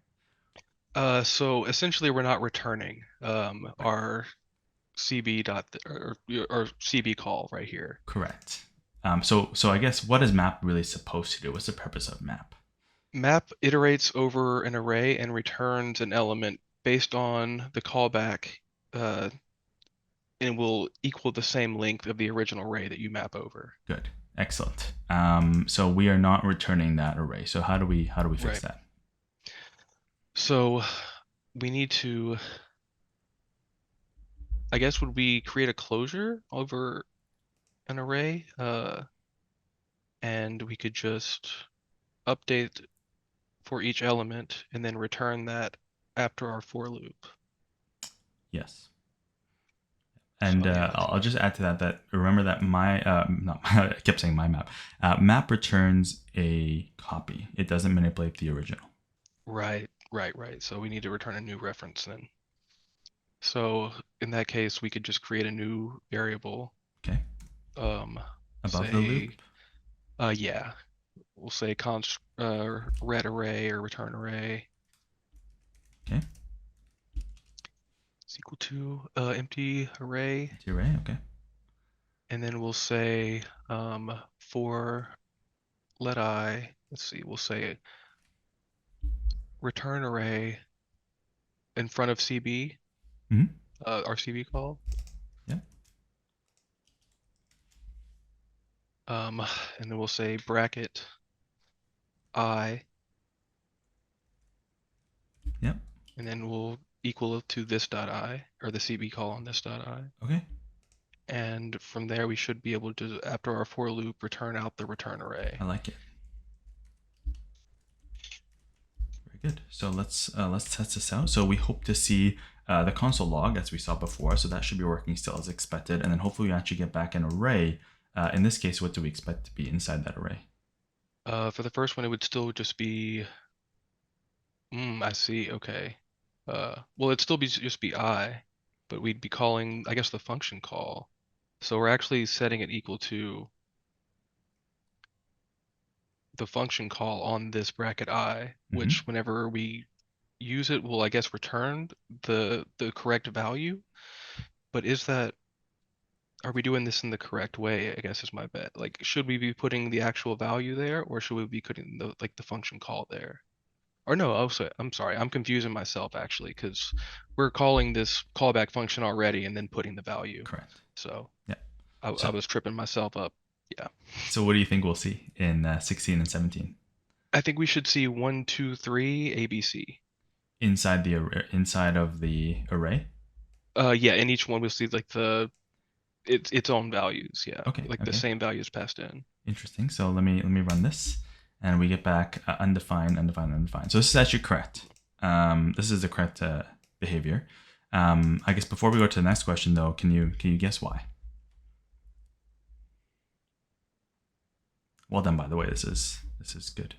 So essentially we're not returning Right. our CB or CB call right here. Correct. So I guess what is map really supposed to do? What's the purpose of map? Map iterates over an array and returns an element based on the callback, uh, and will equal the same length of the original array that you map over. Good. Excellent. So we are not returning that array. So how do we fix Right. that? So we need to, I guess, would we create a closure over an array? And we could just update for each element and then return that after our for loop. Yes. And So yeah, I'll just add to that remember that my not I kept saying my map. Map returns a copy. It doesn't manipulate the original. right. So we need to return a new reference then. So in that case, we could just create a new variable. Okay. Um, Above the loop. say, yeah, we'll say const ret array or return array Okay. is equal to empty array, Empty array. Okay. and then we'll say for let I, let's see, we'll say return array in front of CB, Mm-hmm. our CB call. Yeah. And then we'll say bracket I, Yeah. and then we'll equal to this dot I, or the CB call on this dot I. Okay. And from there, we should be able to, after our for loop, return out the return I array. like it. Very good. So let's test this out. So we hope to see the console log as we saw before. So that should be working still as expected. And then hopefully we actually get back an array. In this case, what do we expect to be inside that array? For the first one, it would still just be, I see, okay. Well, it'd still be just be I, but we'd be calling, I guess, the function call. So we're actually setting it equal to the function call on this bracket I, Mm-hmm. which whenever we use it will, I guess, return the correct value. But are we doing this in the correct way, I guess is my bet. Like, should we be putting the actual value there, or should we be putting the function call there? Or no, I'm sorry, I'm confusing myself actually, because we're calling this callback function already and then putting the value. Correct. So Yeah. I So was tripping myself up. Yeah. so what do you think we'll see in 16 and 17? I think we should see 1, 2, 3, ABC. Inside of the array? Yeah, in each one we'll see like its own values. Yeah, Okay. like the Okay. same values passed in. Interesting. So let me run this, and we get back undefined, undefined, undefined. So this is actually correct. This is the correct behavior. I guess before we go to the next question, though, can you guess why? Well done, by the way. This is good.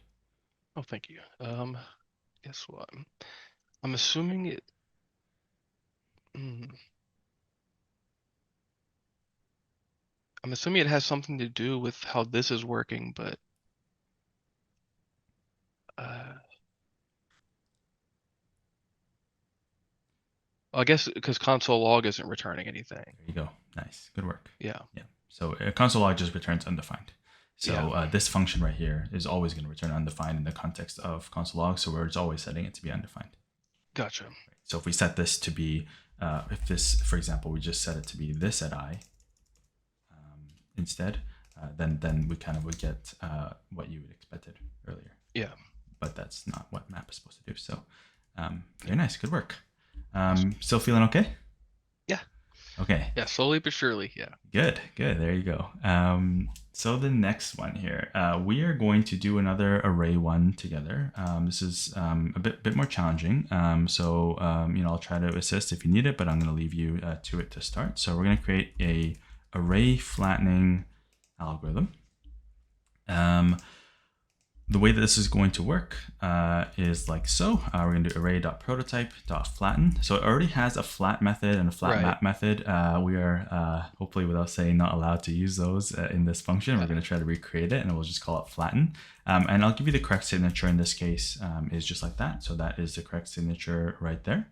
Oh, thank you. Guess what? I'm assuming it. mm, I'm assuming it has something to do with how this is working, but uh, I guess because console log isn't returning anything. There you go. Nice. Good work. Yeah, Yeah. So console log just returns undefined. yeah, So this function right here is always going to return undefined in the context of console log. So we're just always setting it to be undefined. gotcha. So if we set this to be, if this, for example, we just set it to be this at I instead, then we kind of would get what you would expected earlier. Yeah, But that's not what map is supposed to do. So very nice. Good work. awesome. Still feeling okay? Yeah, Okay. yeah, slowly but surely. Yeah. Good. There you go. So the next one here, we are going to do another array one together. This is a bit more challenging. I'll try to assist if you need it, but I'm going to leave you to it to start. So we're going to create a array flattening algorithm. The way that this is going to work is like so. We're going to do array.prototype.flatten. So it already has a flat method and a flat Right. map method. We are, hopefully without saying, not allowed to use those in this function. We're going to try to recreate it, and we'll just call it flatten. And I'll give you the correct signature in this case is just like that. So that is the correct signature right there.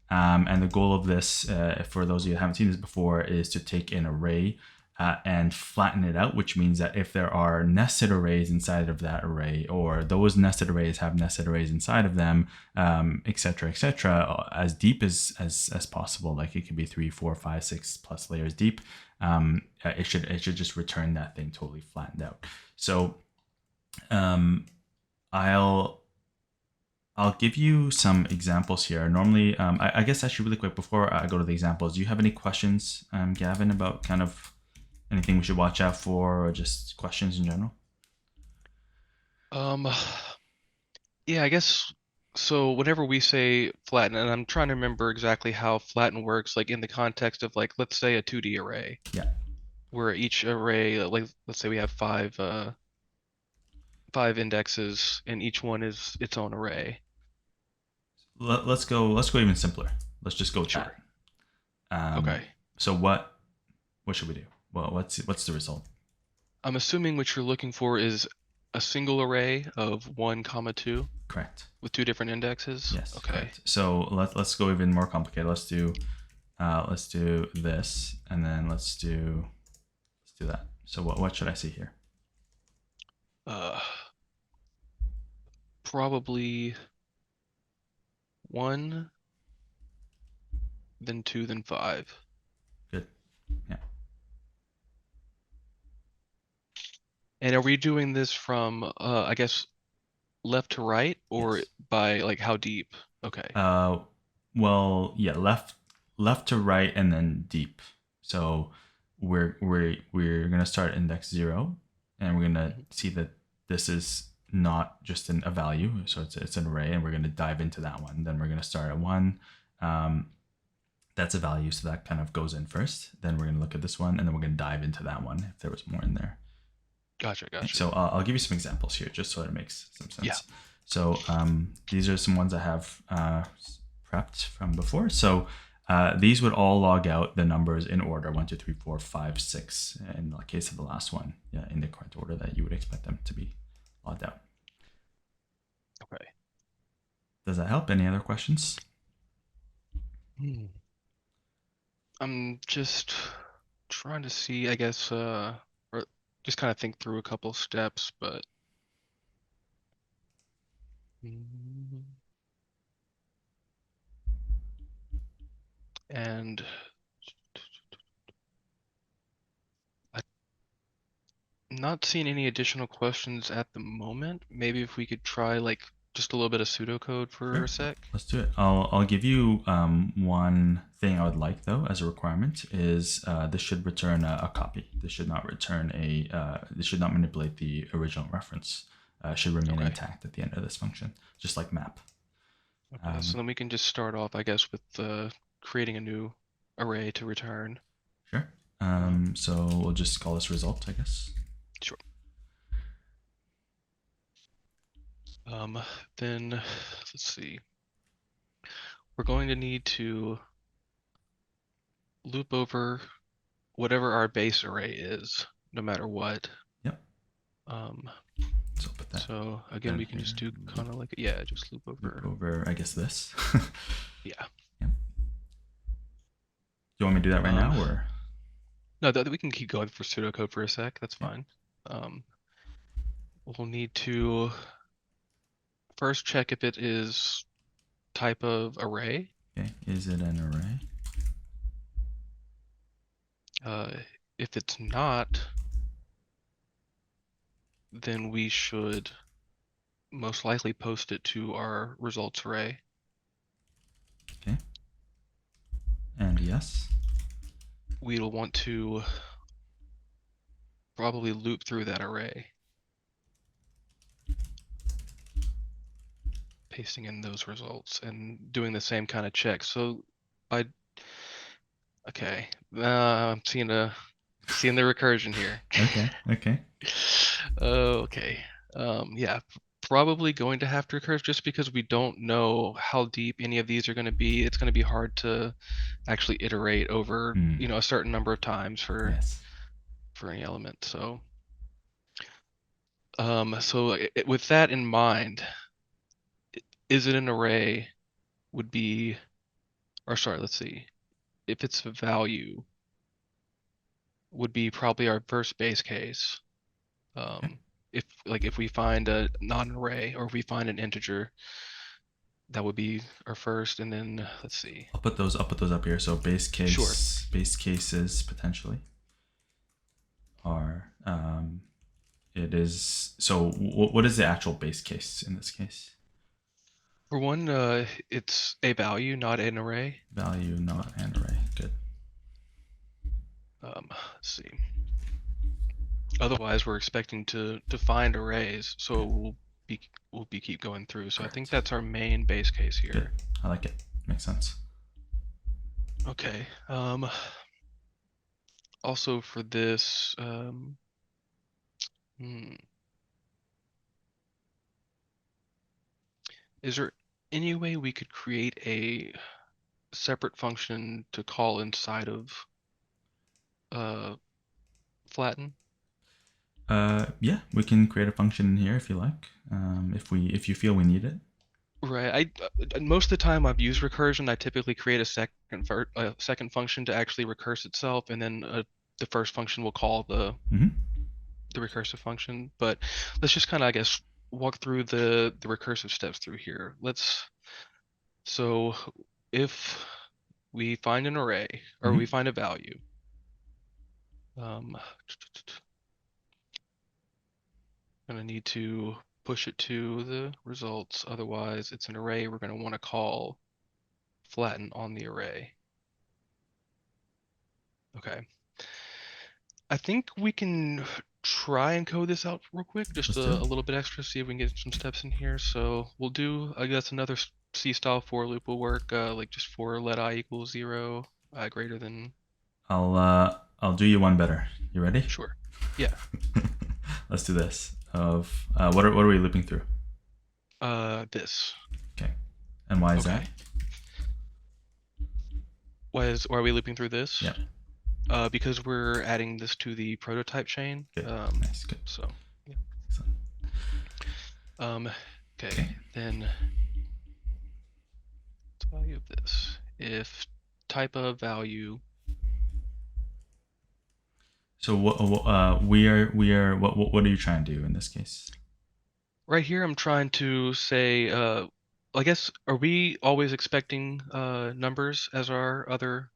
And the goal of this, for those of you who haven't seen this before, is to take an array and flatten it out, which means that if there are nested arrays inside of that array, or those nested arrays have nested arrays inside of them, etc., as deep as possible, like it could be 3, 4, 5, 6 plus layers deep, it should just return that thing totally flattened out. So I'll give you some examples here. Normally, I guess actually really quick before I go to the examples, do you have any questions, Gavin, about kind of anything we should watch out for, or just questions in general? Um, yeah, I guess so. Whenever we say flatten, and I'm trying to remember exactly how flatten works, like in the context of like, let's say a 2D array, Yeah. where each array, like let's say we have five indexes, and each one is its own array. Let's go even simpler. Let's just go with that. Sure. Okay. So what should we do? Well, what's the result? I'm assuming what you're looking for is a single array of 1, 2 Correct. with 2 different indexes. Yes. Okay. Correct. So let's go even more complicated. Let's do Let's do this, and then let's do that. So what should I see here? Uh, Probably 1, then 2, then 5. Good. Yeah. And are we doing this from, I guess, left to right or Yes. by like how deep? Okay. Uh, well, yeah, left to right and then deep. So we're gonna start at index 0, and we're gonna Mhm. see that this is not just a value, so it's an array, and we're gonna dive into that one. Then we're gonna start at 1. Um, that's a value, so that kind of goes in first. Then we're gonna look at this one, and then we're gonna dive into that one if there was more in there. Gotcha, Okay, gotcha. so I'll give you some examples here, just so it makes some Yeah. sense. So these are some ones I have prepped from before. So these would all log out the numbers in order: 1, 2, 3, 4, 5, 6. In the case of the last one, yeah, in the correct order that you would expect them to be logged out. Okay. Does that help? Any other questions? Hmm. I'm just trying to see, I guess, or just kind of think through a couple steps, but Mm, and I'm not seeing any additional questions at the moment. Maybe if we could try like just a little bit of pseudocode for Sure, a sec. let's do it. I'll give you one thing I would like though as a requirement is this should return a copy. This should not return a. This should not manipulate the original reference. Should remain Okay. intact at the end of this function, just like map. Okay. So Um, then we can just start off, I guess, with creating a new array to return. sure. Um, So we'll just call this result, I guess. sure. Um, then let's see. We're going to need to loop over whatever our base array is, no matter what. Yep. Um, So I'll put that so again, down we can here. just do Loop, kind of like, yeah, just loop loop over. over, I guess this. Yeah. Yep. Do you want me to do that right Um, now, or? no, we can keep going for pseudocode for a sec. That's Okay. fine. Um, we'll need to first check if it is type of array. Okay. Is it an array? Uh, if it's not, then we should most likely post it to our results array. Okay. And yes. We'll want to probably loop through that array, pasting in those results and doing the same kind of check. So by okay, I'm seeing the recursion here. Okay. Okay. Okay. Yeah, probably going to have to recurse just because we don't know how deep any of these are going to be. It's going to be hard to actually iterate over, Hmm. a certain number of times Yes. for any element. With that in mind, is it an array would be, or sorry, let's see, if it's a value would be probably our first base case. Okay. Um, if we find a non-array or if we find an integer, that would be our first, and then let's see. I'll put those up here. So Sure. base cases potentially are it is. So what is the actual base case in this case? For one, it's a value, not an array. Value not an array. Good. Let's see. Otherwise, we're expecting to find arrays, so Good. be we'll be keep going through. So I think Correct. that's our main base case Good. here. I like it. Makes sense. Okay. Also for this, hmm, is there any way we could create a separate function to call inside of uh, Flatten? Yeah, we can create a function in here if you like. If you feel we need it. Right. Most of the time I've used recursion. I typically create a second function to actually recurse itself, and then the first function will call Hmm. the recursive function. But let's just kind of, I guess, walk through the recursive steps through here. So if we find an array or we Hmm. find a value, um, gonna need to push it to the results. Otherwise, it's an array we're gonna want to call flatten on the array. Okay. I think we can try and code this out real quick, just Let's do it. a little bit extra, see if we can get some steps in here. So we'll do, I guess, another C style for loop will work, like just for let I equals 0, I greater than, I'll do you one better. You ready? sure. Yeah. Let's do this. Of what are we looping through? This. Okay. And why is that? Okay. Why are we looping through this? Yeah. Because we're adding this to the prototype chain. Good. Nice. Good. So yeah. Excellent. Um, Okay. okay, then value of this. If type of value. So we are what are you trying to do in this case? Right here, I'm trying to say, I guess, are we always expecting numbers as our other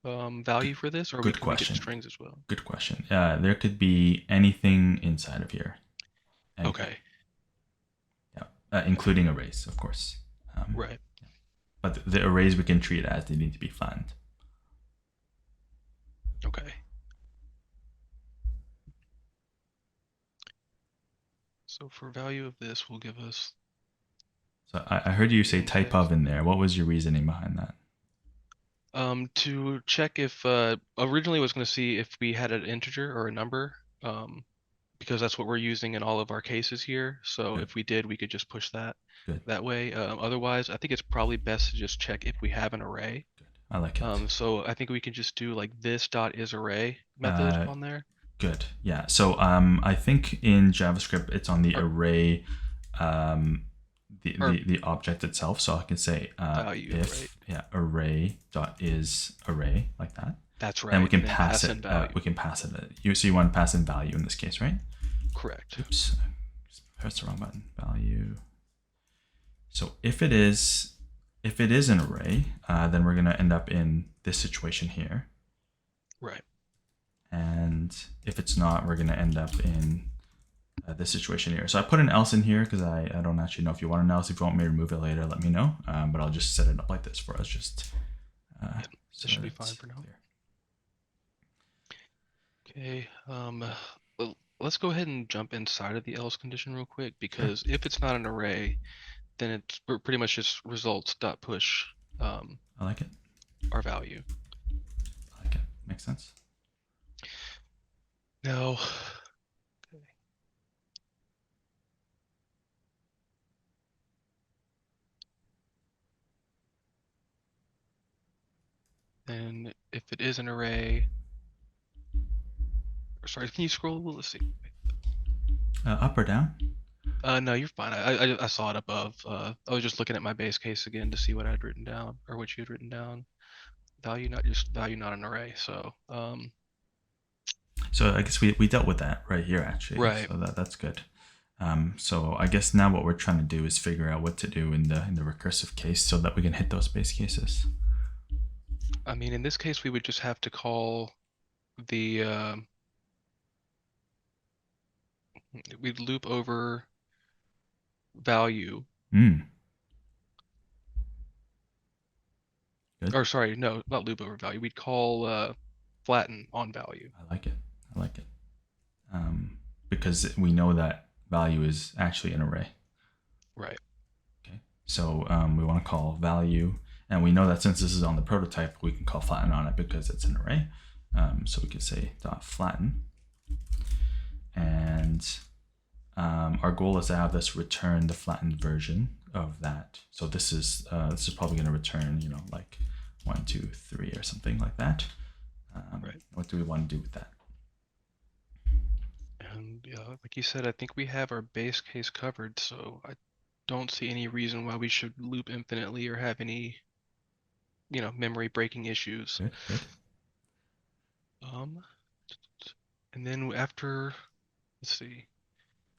Good, value for this, or good can we get question. strings as well? Good question. There could be anything inside of here. Anything. Okay, Yeah. Including arrays, of course. Um, right. but the arrays we can treat as they need to be flattened. Okay. So for value of this, will give us So I heard you say type index. of in there. What was your reasoning behind that? To check if originally I was going to see if we had an integer or a number, because that's what we're using in all of our cases here. So Good. if we did, we could just push that Good. that way. Otherwise, I think it's probably best to just check if we have an array. Good. I like it. So I think we can just do like this dot is array method Uh, on there. Good. Yeah. So I think in JavaScript it's on the Or array, um, the, or the the object itself. So I can say value, right? if yeah array dot is array like that. That's Then we right. can And then pass pass it. in value. We can pass it. So you want to pass in value in this case, right? Correct. Oops, just pressed the wrong button. Value. So if it is an array, then we're gonna end up in this situation here. Right. And if it's not, we're going to end up in this situation here. So I put an else in here because I don't actually know if you want an else. If you want me to remove it later, let me know. But I'll just set it up like this for us. Just Yeah, so this should be it's fine for now. clear. Okay. Let's go ahead and jump inside of the else condition real quick because if it's not an array, then it's pretty much just results dot push I like it. our value. I like it. Makes sense. Now, then if it is an array, or sorry, can you scroll? Let's see. Up or down? No, you're fine. I saw it above. I was just looking at my base case again to see what I'd written down or what you had written down. Value, not just value, not an array. So, So I guess we dealt with that right here actually. right. So that's good. So I guess now what we're trying to do is figure out what to do in the recursive case so that we can hit those base cases. I mean, in this case, we would just have to call the we'd loop over value, Mm, good. or sorry, no, not loop over value. We'd call flatten on value. I like it. I like it. Because we know that value is actually an array. Right. Okay. So we want to call value, and we know that since this is on the prototype, we can call flatten on it because it's an array. So we can say dot flatten, and our goal is to have this return the flattened version of that. So this is probably going to return, like 1, 2, 3 or something like that. Right. What do we want to do with that? And yeah, like you said, I think we have our base case covered. So don't see any reason why we should loop infinitely or have any, memory breaking issues. Good, good. Um, and then after, let's see.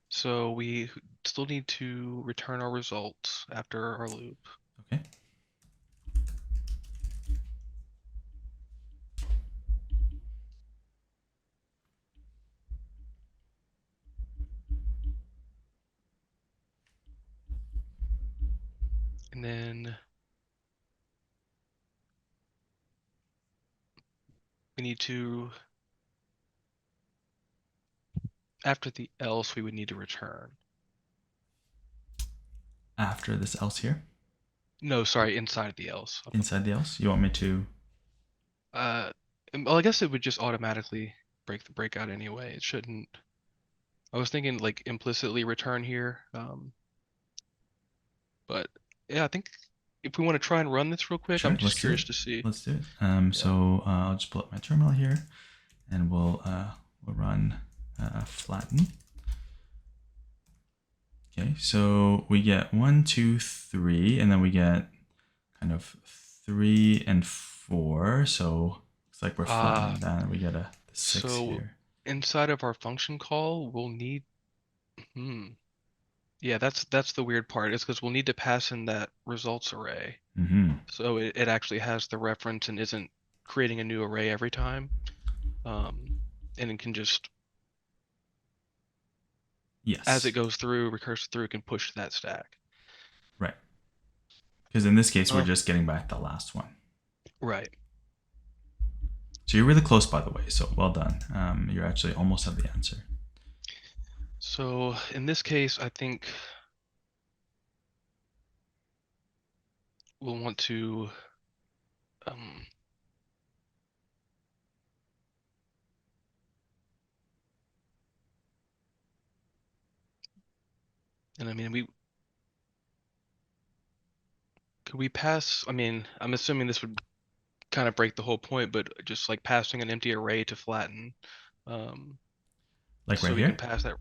So we still need to return our results after our loop. Okay. And then we need to, after the else, we would need to return. After this else here, No, sorry, inside of the else. inside the else, you want me to? Uh, well, I guess it would just automatically break the breakout anyway. It shouldn't. I was thinking like implicitly return here, but yeah, I think if we want to try and run this real quick, Sure, I'm just let's do it. curious to see. Let's do it. Yeah. So I'll just pull up my terminal here, and we'll run flatten. Okay, so we get 1, 2, 3, and then we get kind of 3 and 4. So looks like we're flattening that, and we get a 6 So here. inside of our function call, we'll need. Hmm. Yeah, that's the weird part. Is because we'll need to pass in that results array. Mm-hmm. So it actually has the reference and isn't creating a new array every time. And it can just, as it Yes. goes through, recursive through, it can push to that stack. Right. Because in this case, we're Oh, just getting back the last one. right. So you're really close, by the way. So well done. You're actually almost at the answer. So in this case, I think we'll want to, um, and I mean, could we pass, I mean, I'm assuming this would kind of break the whole point, but just like passing an empty array to flatten, um, Like so right we can here? pass that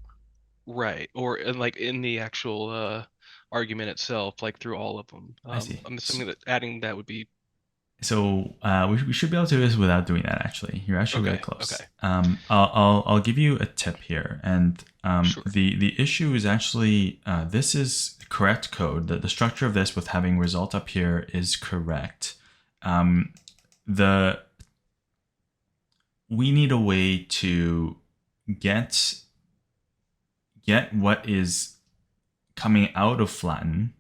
right, or like in the actual argument itself, like through all of them. I see. I'm assuming that adding that would be So we should be able to do this without doing that. Actually, you're actually really okay. close. Okay, I'll give you a tip here, and sure. the issue is actually this is correct code. The structure of this with having result up here is correct. The we need a way to get what is coming out of flatten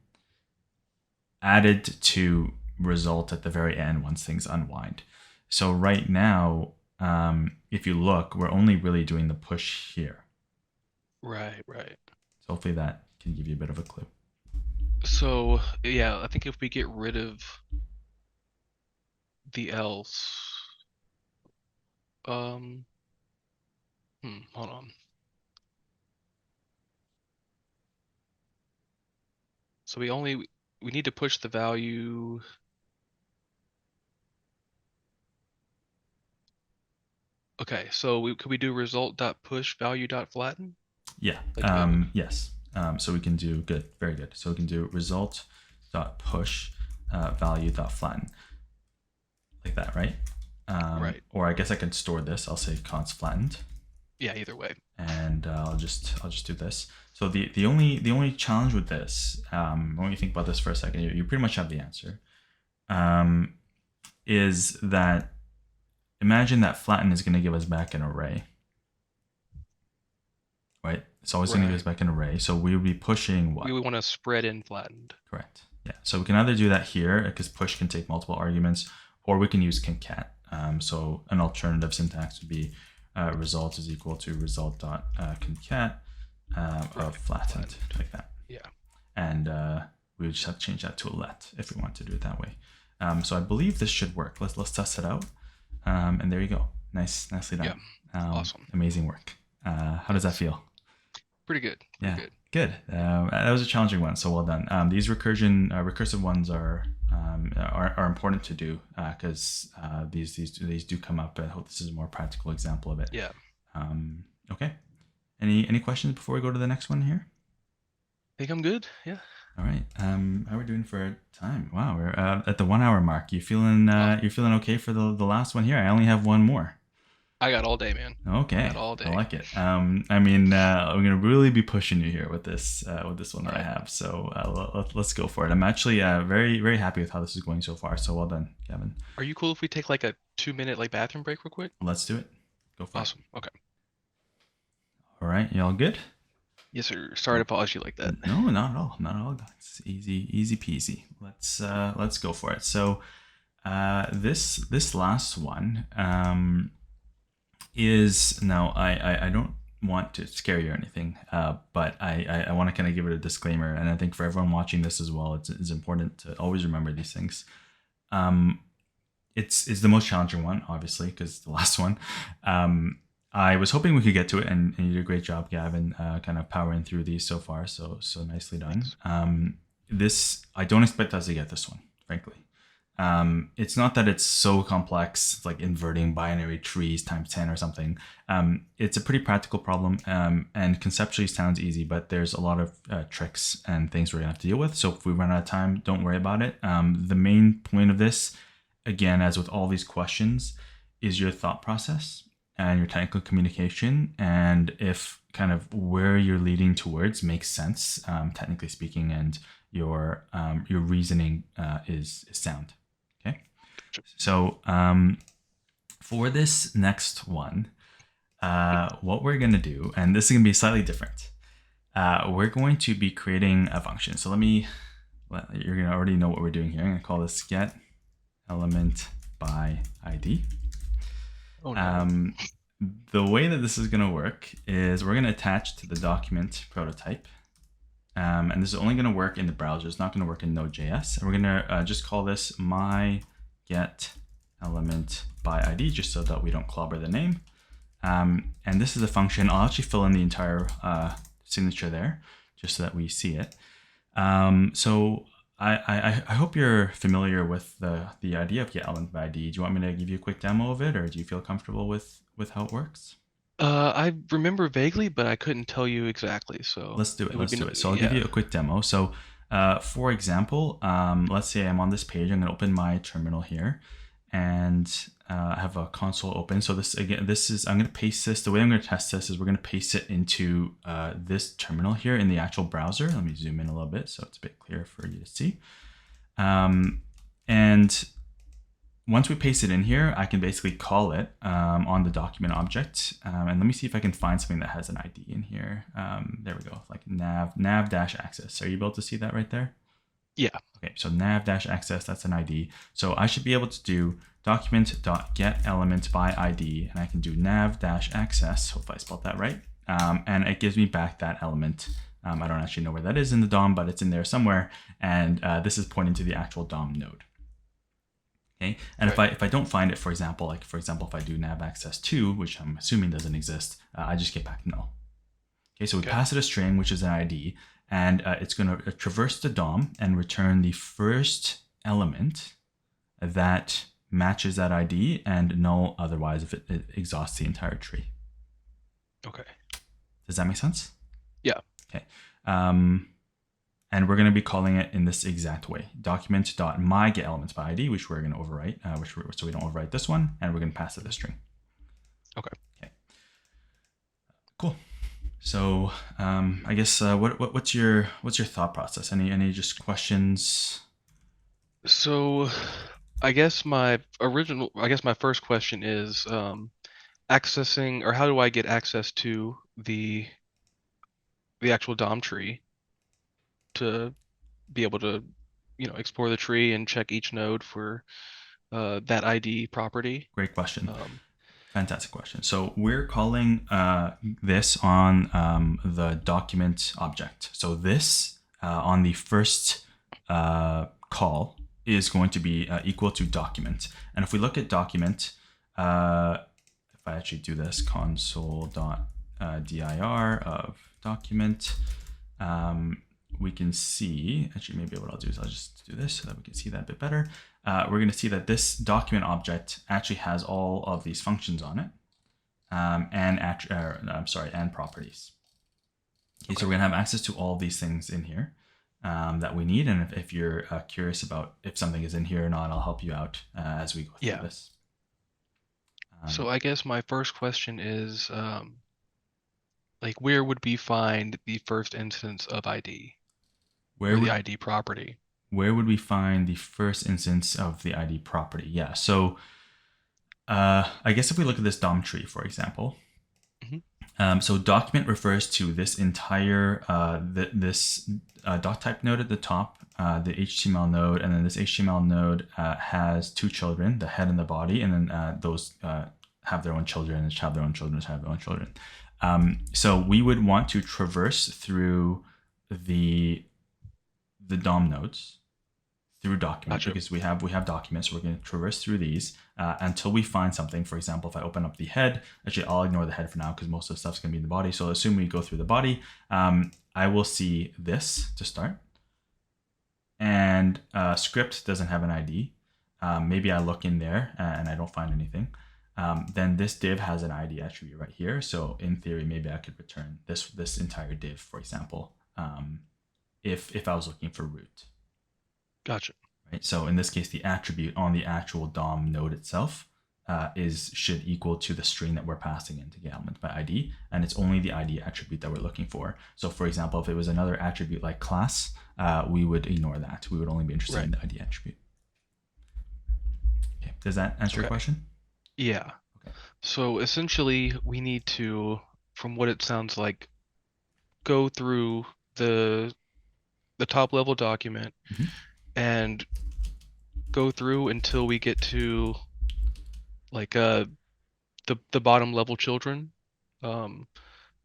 added to result at the very end once things unwind. So right now, if you look, we're only really doing the push here. Right, right. So hopefully that can give you a bit of a clue. So yeah, I think if we get rid of the else, um, hold on. So we need to push the value. Okay, so could we do result dot push value dot flatten? Yeah. Like Yes. So we can do good, very good. So we can do result dot push value dot flatten like that, right? right. Or I guess I can store this. I'll say const flattened, Yeah, either way. and I'll just do this. So the only challenge with this, when you think about this for a second, you pretty much have the answer. Is that imagine that flatten is going to give us back an array, right? It's always going to give us Right. back an array. So we would be pushing what? We would want to spread in flattened. Correct. Yeah. So we can either do that here because push can take multiple arguments, or we can use concat. So an alternative syntax would be result is equal to result dot concat of flattened, like that. Yeah. And we would just have to change that to a let if we want to do it that way. So I believe this should work. Let's test it out. And there you go. Nicely done. Yeah. Awesome. Amazing work. How does that feel? Pretty good. Yeah, Pretty good. good. That was a challenging one, so well done. These recursive ones are important to do because these do come up. I hope this is a more practical example of it. Yeah. Okay. Any questions before we go to the next one here? Think I'm good. Yeah. All right. How are we doing for time? Wow, we're at the 1 hour mark. Oh, You feeling okay for the last one here? I only have one more. I got all day, man. I got Okay, all I day. like it. I mean, I'm gonna really be pushing you here with this one All that I right. have. So let's go for it. I'm actually very happy with how this is going so far. So well done, Gavin. Are you cool if we take like a 2 minute like bathroom break real quick? Let's do it. Go for it. Awesome. Okay. All right, you all good? Yes, sir. Sorry to pause you like that. No, not at all. Not at all. It's easy peasy. Let's go for it. So this last one is now I don't want to scare you or anything, but I want to kind of give it a disclaimer, and I think for everyone watching this as well, it's important to always remember these things. Um, it's the most challenging one, obviously, because the last one. I was hoping we could get to it, and you did a great job, Gavin, kind of powering through these so far. So nicely done. Thanks. This I don't expect us to get this one, frankly. It's not that it's so complex, like inverting binary trees times 10 or something. It's a pretty practical problem, and conceptually sounds easy, but there's a lot of tricks and things we're gonna have to deal with. So if we run out of time, don't worry about it. The main point of this, again, as with all these questions, is your thought process and your technical communication, and if kind of where you're leading towards makes sense, technically speaking, and your reasoning is sound. Okay, so for this next one, what we're gonna do, and this is gonna be slightly different. We're going to be creating a function. So you're gonna already know what we're doing here. I'm gonna call this getElementById. Oh no. The way that this is going to work is we're going to attach to the document prototype. And this is only going to work in the browser. It's not going to work in Node.js. And we're going to just call this my getElementById, just so that we don't clobber the name. And this is a function. I'll actually fill in the entire signature there, just so that we see it. So I hope you're familiar with the idea of getElementById. Do you want me to give you a quick demo of it, or do you feel comfortable with how it works? I remember vaguely, but I couldn't tell you exactly. So Let's do it. it would Let's be do it. So I'll give yeah. you a quick demo. So for example, let's say I'm on this page. I'm going to open my terminal here, and I have a console open. So I'm going to paste this. The way I'm going to test this is we're going to paste it into this terminal here in the actual browser. Let me zoom in a little bit so it's a bit clearer for you to see. And once we paste it in here, I can basically call it on the document object. And let me see if I can find something that has an ID in here. There we go, like nav-access. Are you able to see that right there? Yeah. Okay, so nav-access, that's an ID. So I should be able to do document.getElementById, and I can do nav-access, hope I spelled that right. And it gives me back that element. I don't actually know where that is in the DOM, but it's in there somewhere. And this is pointing to the actual DOM node. Okay, and Right. if I don't find it, for example, if I do nav access 2, which I'm assuming doesn't exist, I just get back null. Okay, so we Okay. pass it a string, which is an ID, and it's going to traverse the DOM and return the first element that matches that ID, and null otherwise if it exhausts the entire tree. Okay. Does that make sense? Yeah. Okay. And we're going to be calling it in this exact way: document.myGetElementsById, which we're going to overwrite, so we don't overwrite this one, and we're going to pass it the string. Okay. Okay. Cool. So I guess what's your thought process? Any just questions? So I guess my first question is accessing, or how do I get access to the actual DOM tree to be able to, explore the tree and check each node for that ID property. Great question. Um, Fantastic question. So we're calling this on the document object. So this on the first call is going to be equal to document. And if we look at document, if I actually do this console.dir of document, we can see, actually maybe what I'll do is I'll just do this so that we can see that a bit better. We're going to see that this document object actually has all of these functions on it, and properties. Okay, so we're going to have access to all of these things in here. that we need. And if you're curious about if something is in here or not, I'll help you out as we go through Yeah. this. So Um, I guess my first question is, like, where would we find the first instance of ID where or the would ID property? where would we find the first instance of the ID property? Yeah, so I guess if we look at this DOM tree, for example, Hmm. so document refers to this entire this doc type node at the top, the HTML node, and then this HTML node has two children, the head and the body, and then those have their own children, and have their own children, have their own children. So we would want to traverse through the the DOM nodes through document Gotcha. because we have documents. So we're going to traverse through these until we find something. For example, if I open up the head, actually I'll ignore the head for now because most of the stuff's going to be in the body. So assume we go through the body. I will see this to start, and script doesn't have an ID. Maybe I look in there and I don't find anything. Then this div has an ID attribute right here. So in theory, maybe I could return this entire div, for example, if I was looking for root. Gotcha. Right? So in this case, the attribute on the actual DOM node itself should equal to the string that we're passing in to getElementById, and it's only the ID attribute that we're looking for. So for example, if it was another attribute like class, we would ignore that. We would only be interested Right. in the ID attribute. Okay. Does that answer your Okay. question? Yeah. Okay. So essentially, we need to, from what it sounds like, go through the the top level document Mhm. and go through until we get to like the bottom level children. Um,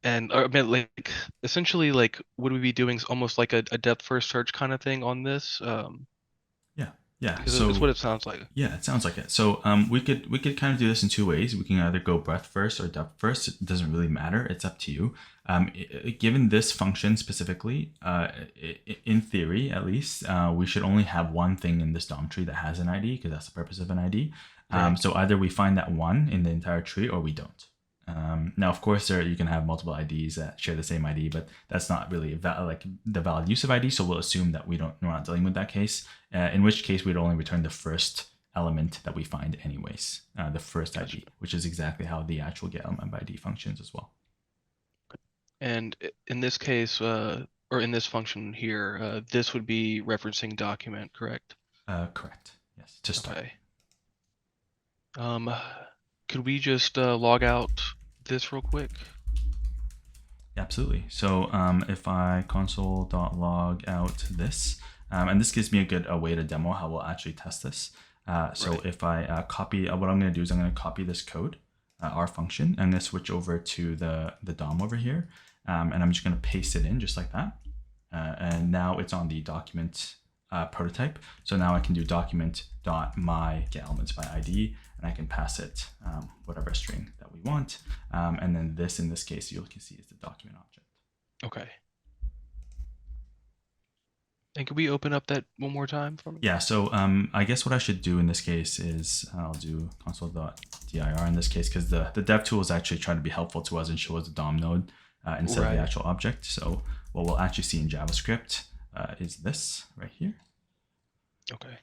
and I mean, like essentially, like would we be doing almost like a depth first search kind of thing on this? Yeah. Yeah. Because it's So what it sounds like. yeah, it sounds like it. So we could kind of do this in two ways. We can either go breadth first or depth first. It doesn't really matter. It's up to you. Given this function specifically, in theory at least, we should only have one thing in this DOM tree that has an ID because that's the purpose of an ID. Right. So either we find that one in the entire tree or we don't. Now, of course, you can have multiple IDs that share the same ID, but that's not really like the valid use of ID. So we'll assume that we're not dealing with that case. In which case, we'd only return the first element that we find, anyways, the first Gotcha. ID, which is exactly how the actual getElementById functions as well. And in this case, or in this function here, this would be referencing document, correct? Correct. Yes, to start. Okay. Um, could we just log out this real quick? Absolutely. So if I console.log out this, and this gives me a good way to demo how we'll actually test this. So Right. if I copy, what I'm going to do is I'm going to copy this code, our function, and then switch over to the DOM over here. And I'm just going to paste it in just like that. And now it's on the document prototype. So now I can do document.myGetElementsById, and I can pass it whatever string that we want. And then this, in this case, you can see is the document object. Okay. And could we open up that one more time for me? Yeah, so I guess what I should do in this case is I'll do console.dir in this case because the dev tool is actually trying to be helpful to us and show us the DOM node instead of the Right. actual object. So what we'll actually see in JavaScript is this right here. Okay.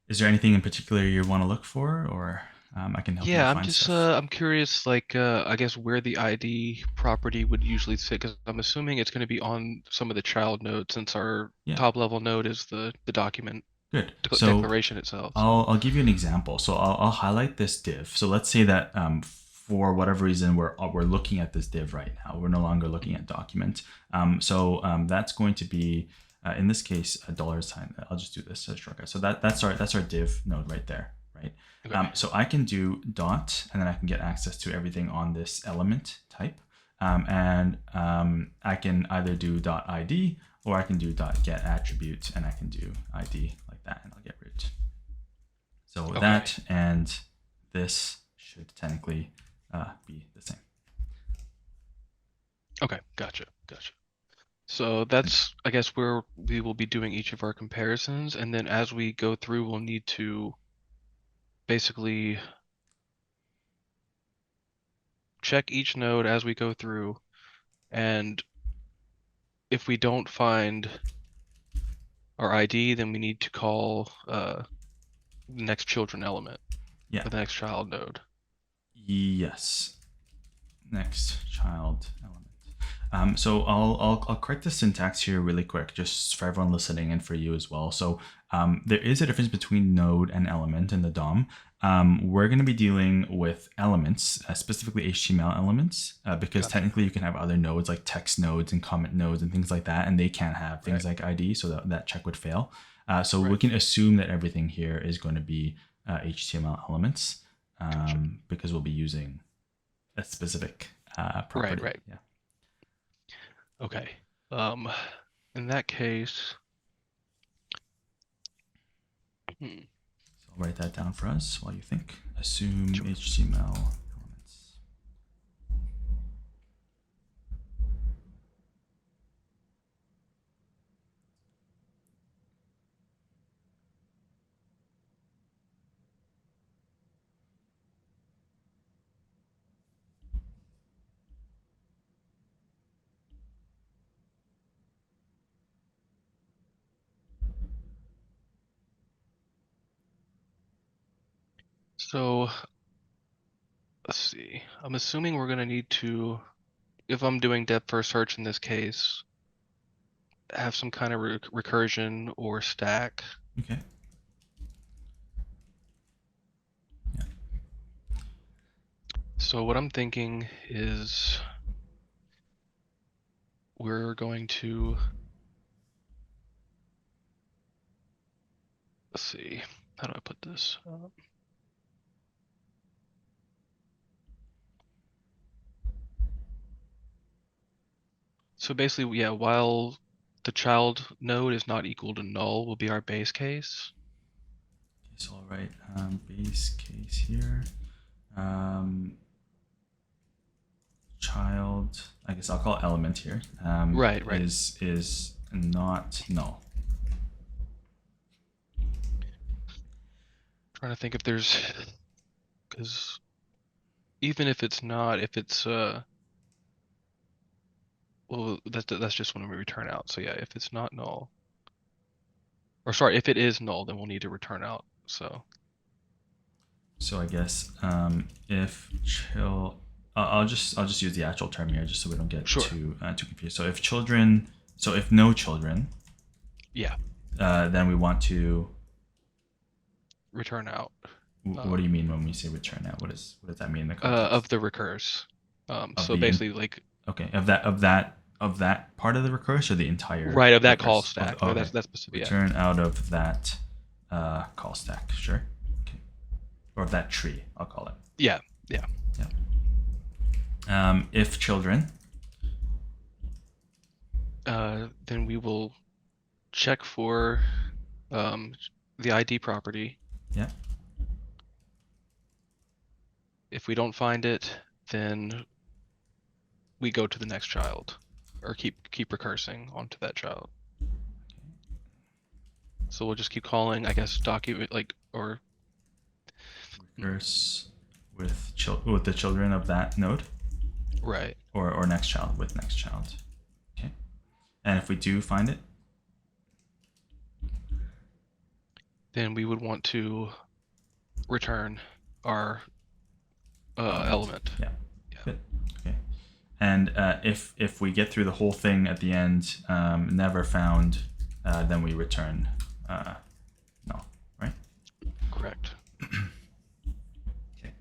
Is there anything in particular you want to look for, or I can help you Yeah, I'm find just stuff? I'm curious, like I guess where the ID property would usually sit, because I'm assuming it's going to be on some of the child nodes since our Yeah, top level node is the document good. So declaration itself. So I'll give you an example. So I'll highlight this div. So let's say that for whatever reason we're looking at this div right now. We're no longer looking at document. That's going to be in this case a dollar sign. I'll just do this as a shortcut. So that's our div node right there, right? okay, So I can do dot, and then I can get access to everything on this element type. I can either do dot ID or I can do dot get attribute, and I can do ID like that, and I'll get root. So okay, that and this should technically be the same. okay, gotcha. So that's I guess where we will be doing each of our comparisons, and then as we go through, we'll need to basically check each node as we go through, and if we don't find our ID, then we need to call the next children element Yeah. or the next child node. Yes. Next child element. So I'll correct the syntax here really quick, just for everyone listening and for you as well. So there is a difference between node and element in the DOM. We're going to be dealing with elements, specifically HTML elements, because Gotcha. technically you can have other nodes like text nodes and comment nodes and things like that, and they can't have Right. things like ID, so that check would fail. So we Right. can assume that everything here is going to be HTML elements, Gotcha. because we'll be using a specific Right. property. Right. Yeah. Okay. Um, in that case, hmm, So I'll write that down for us while you think. Assume sure. HTML elements. So let's see. I'm assuming we're gonna need to, if I'm doing depth first search in this case, have some kind of recursion or stack. Okay. Yeah. So what I'm thinking is we're going to, let's see, how do I put this? So basically, yeah, while the child node is not equal to null will be our base case. Okay, so I'll write base case here. Child, I guess I'll call it element here. Right, right. Is not null. Trying to think if there's, because even if it's not, if it's well, that's just when we return out. So yeah, if it's not null, or sorry, if it is null, then we'll need to return out. So So I guess if I'll just use the actual term here just so we don't get sure, too confused. So if children, so if no children, yeah, then we want to. return out What do you mean when we say return out? What does that mean in the of context the recurs. of So the basically, like okay of that part of the recurse or the entire right of that call recurse? stack. Oh, okay, That's specific. Yeah, return out of that call stack, sure, okay, or of that tree, I'll call it. yeah, yeah. Yeah. If children, Then we will check for um, the ID property. yeah. If we don't find it, then we go to the next child, or keep recursing onto that child. So we'll just keep calling, I guess, document like or Recurse with the children of that node, right. or next child with next child. Okay. And if we do find it, Then we would want to return our element. Yeah. Yeah. Good. Okay. And if we get through the whole thing at the end, never found, then we return no, right? Correct. Okay.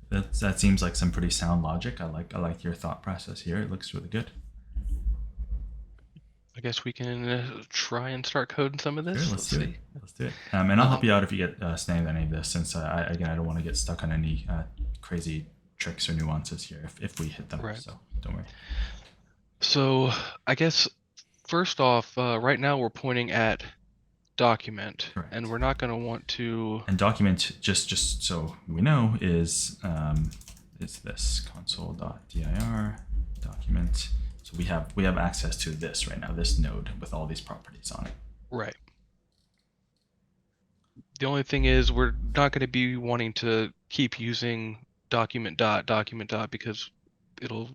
That seems like some pretty sound logic. I like your thought process here. It looks really good. I guess we can try and start coding some of Sure, this. let's Let's do it. see. Let's do it. And I'll help you out if you get snagged on any of this, since I don't want to get stuck on any crazy tricks or nuances here if we hit them. Right. So don't worry. So I guess first off, right now we're pointing at document, and Correct. we're not going to want to. And document, just so we know, is this console.dir document. So we have access to this right now, this node with all these properties on it. Right. The only thing is we're not going to be wanting to keep using document dot because it'll,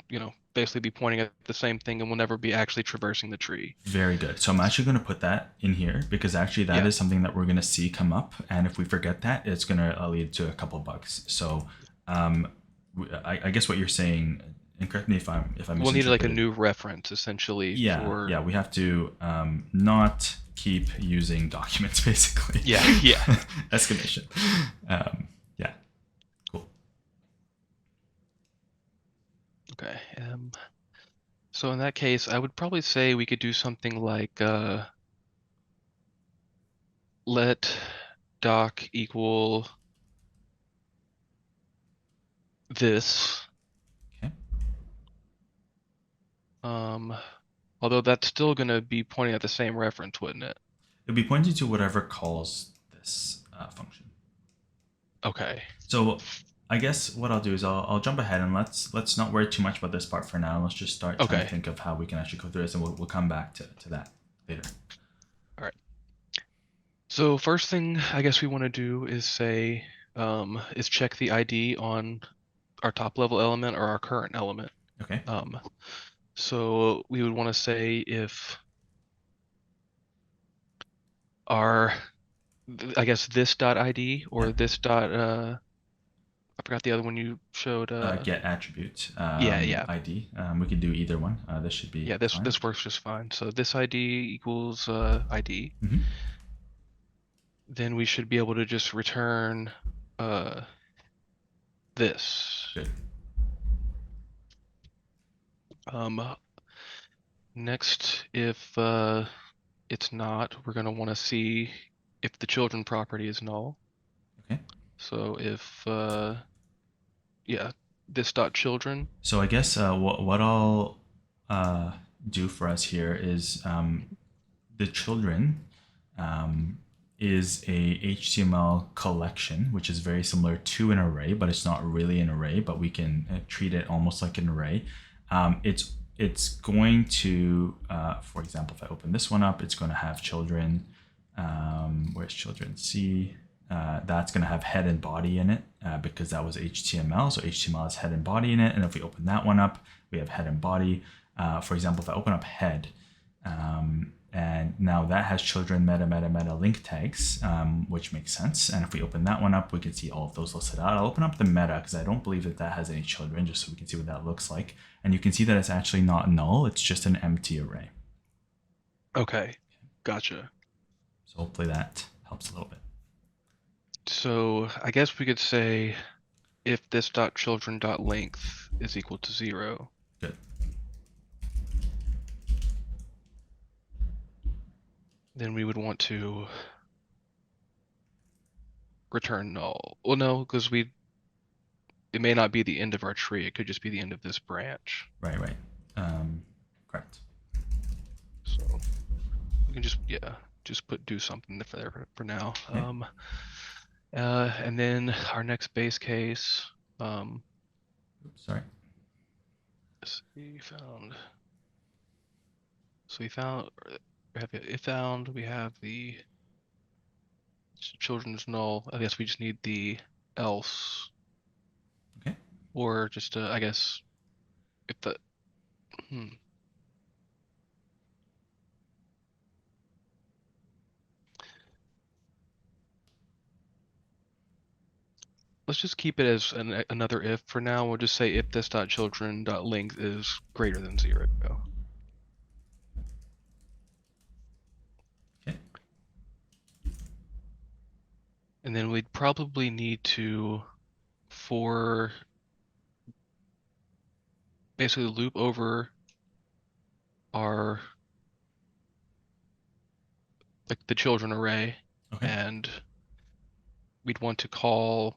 basically be pointing at the same thing and will never be actually traversing the tree. Very good. So I'm actually going to put that in here because actually that Yeah. is something that we're going to see come up. And if we forget that, it's going to lead to a couple bugs. So um, I guess what you're saying, and correct me if I We'll need like a misinterpreted. new reference essentially Yeah, for. yeah, we have to not keep using documents basically. Yeah, yeah. Exclamation. Yeah, cool. Okay. So in that case, I would probably say we could do something like let doc equal this. Okay. Um, Although that's still going to be pointing at the same reference, wouldn't it? It'll be pointing to whatever calls this function. Okay. So I guess what I'll do is I'll jump ahead and let's not worry too much about this part for now. Let's just start trying to Okay. think of how we can actually go through this, and we'll come back to that later. All right. So first thing I guess we want to do is say is check the ID on our top level element or our current element. Okay. Um, so we would want to say if our, I guess this dot ID Yeah. or this dot I forgot the other one you showed. Get attribute Yeah, yeah, ID. We can do either one. This should be yeah. This fine. this works just fine. So this ID equals ID. Mm-hmm. Then we should be able to just return uh this. Good. Um, Next, if it's not, we're gonna want to see if the children property is null. Okay. So if yeah, this dot children. So I guess what I'll uh, do for us here is the children um, is a HTML collection, which is very similar to an array, but it's not really an array, but we can treat it almost like an array. It's going to, for example, if I open this one up, it's going to have children. Where's children? C. That's going to have head and body in it because that was HTML. So HTML has head and body in it. And if we open that one up, we have head and body. For example, if I open up head, and now that has children meta link tags, which makes sense. And if we open that one up, we can see all of those listed out. I'll open up the meta because I don't believe that that has any children, just so we can see what that looks like. And you can see that it's actually not null. It's just an empty array. Okay, gotcha. So hopefully that helps a little bit. So I guess we could say if this dot children dot length is equal to 0, Good. then we would want to return null. Well, no, because it may not be the end of our tree. It could just be the end of this branch. Right. Correct. So we can just do something for there for now. Okay. And then our next base case. Oops, sorry. We found. So we found. We have it found. We have the children's null. I guess we just need the else. Okay. Or just I guess if the. Let's just keep it as another if for now. We'll just say if this dot children dot length is greater than 0. Okay. And then we'd probably need to, for basically loop over our, like the children array, Okay. and we'd want to call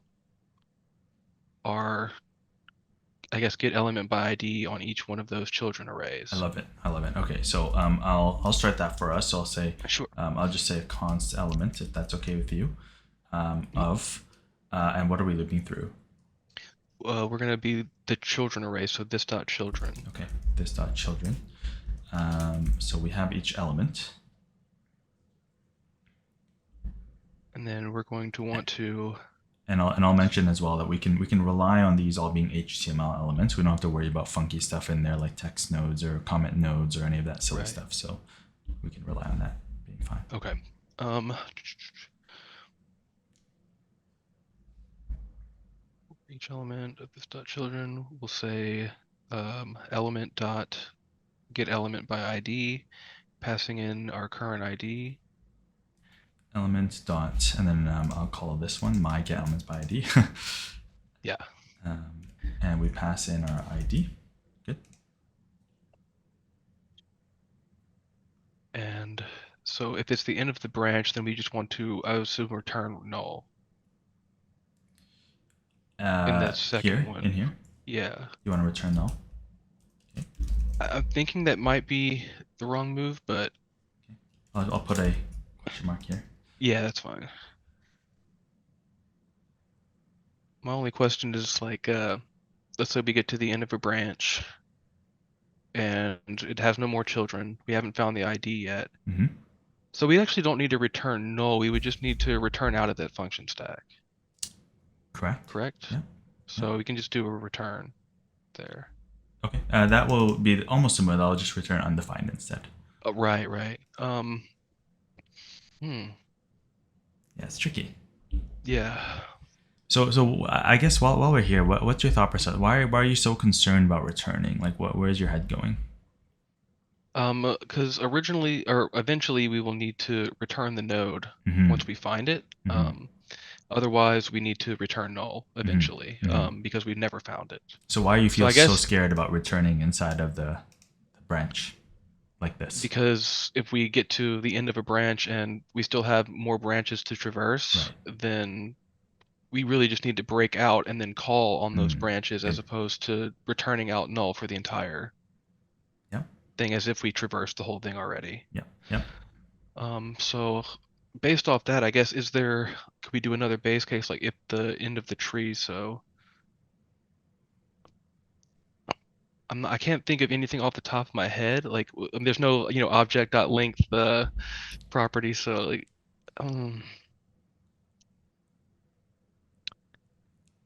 our, I guess, getElementById on each one of those children arrays. I love it. Okay, so I'll start that for us. So I'll say Sure. I'll just say a const element if that's okay with you. Of and what are we looping through? We're gonna be the children array, so this dot children. Okay, this dot children. So we have each element. And then we're going to want to And I'll mention as well that we can rely on these all being HTML elements. We don't have to worry about funky stuff in there like text nodes or comment nodes or any of that silly Right. stuff. So we can rely on that being fine. Okay. Um, each element of this dot children will say element dot get element by ID, passing in our current ID. Element dot, and then I'll call this one my get elements by ID. Yeah. And we pass in our ID. Good. And so if it's the end of the branch, then we just want to, I assume, return null in that second Here, in one. here, Yeah. you want to return null. Okay. I'm thinking that might be the wrong move, but I'll put a question mark here. yeah, that's fine. My only question is like, let's say we get to the end of a branch and it has no more children. We haven't found the ID yet. Mm-hmm. So we actually don't need to return null. We would just need to return out of that function stack. Correct. Correct? Yeah. So we can just do a return there. Okay. That will be almost similar. I'll just return undefined instead. Oh, right, right. Hmm. Yeah, it's tricky. Yeah. So I guess while we're here, what's your thought process? Why are you so concerned about returning? Like, where's your head going? Because originally or eventually we will need to return the node Mm-hmm. once we find it. Mm-hmm. Otherwise we need to return null eventually, Mm-hmm. Mm-hmm. because we've never found it. So why do you So feel I so guess scared about returning inside of the branch like this? because if we get to the end of a branch and we still have more branches to traverse, Right. then we really just need to break out and then call on those Mm. branches as Good. opposed to returning out null for the entire Yeah. thing as if we traversed the whole thing already. Yeah. Yeah. So based off that, I guess, could we do another base case like if the end of the tree? So I can't think of anything off the top of my head. Like there's no, object.length property. So like, um,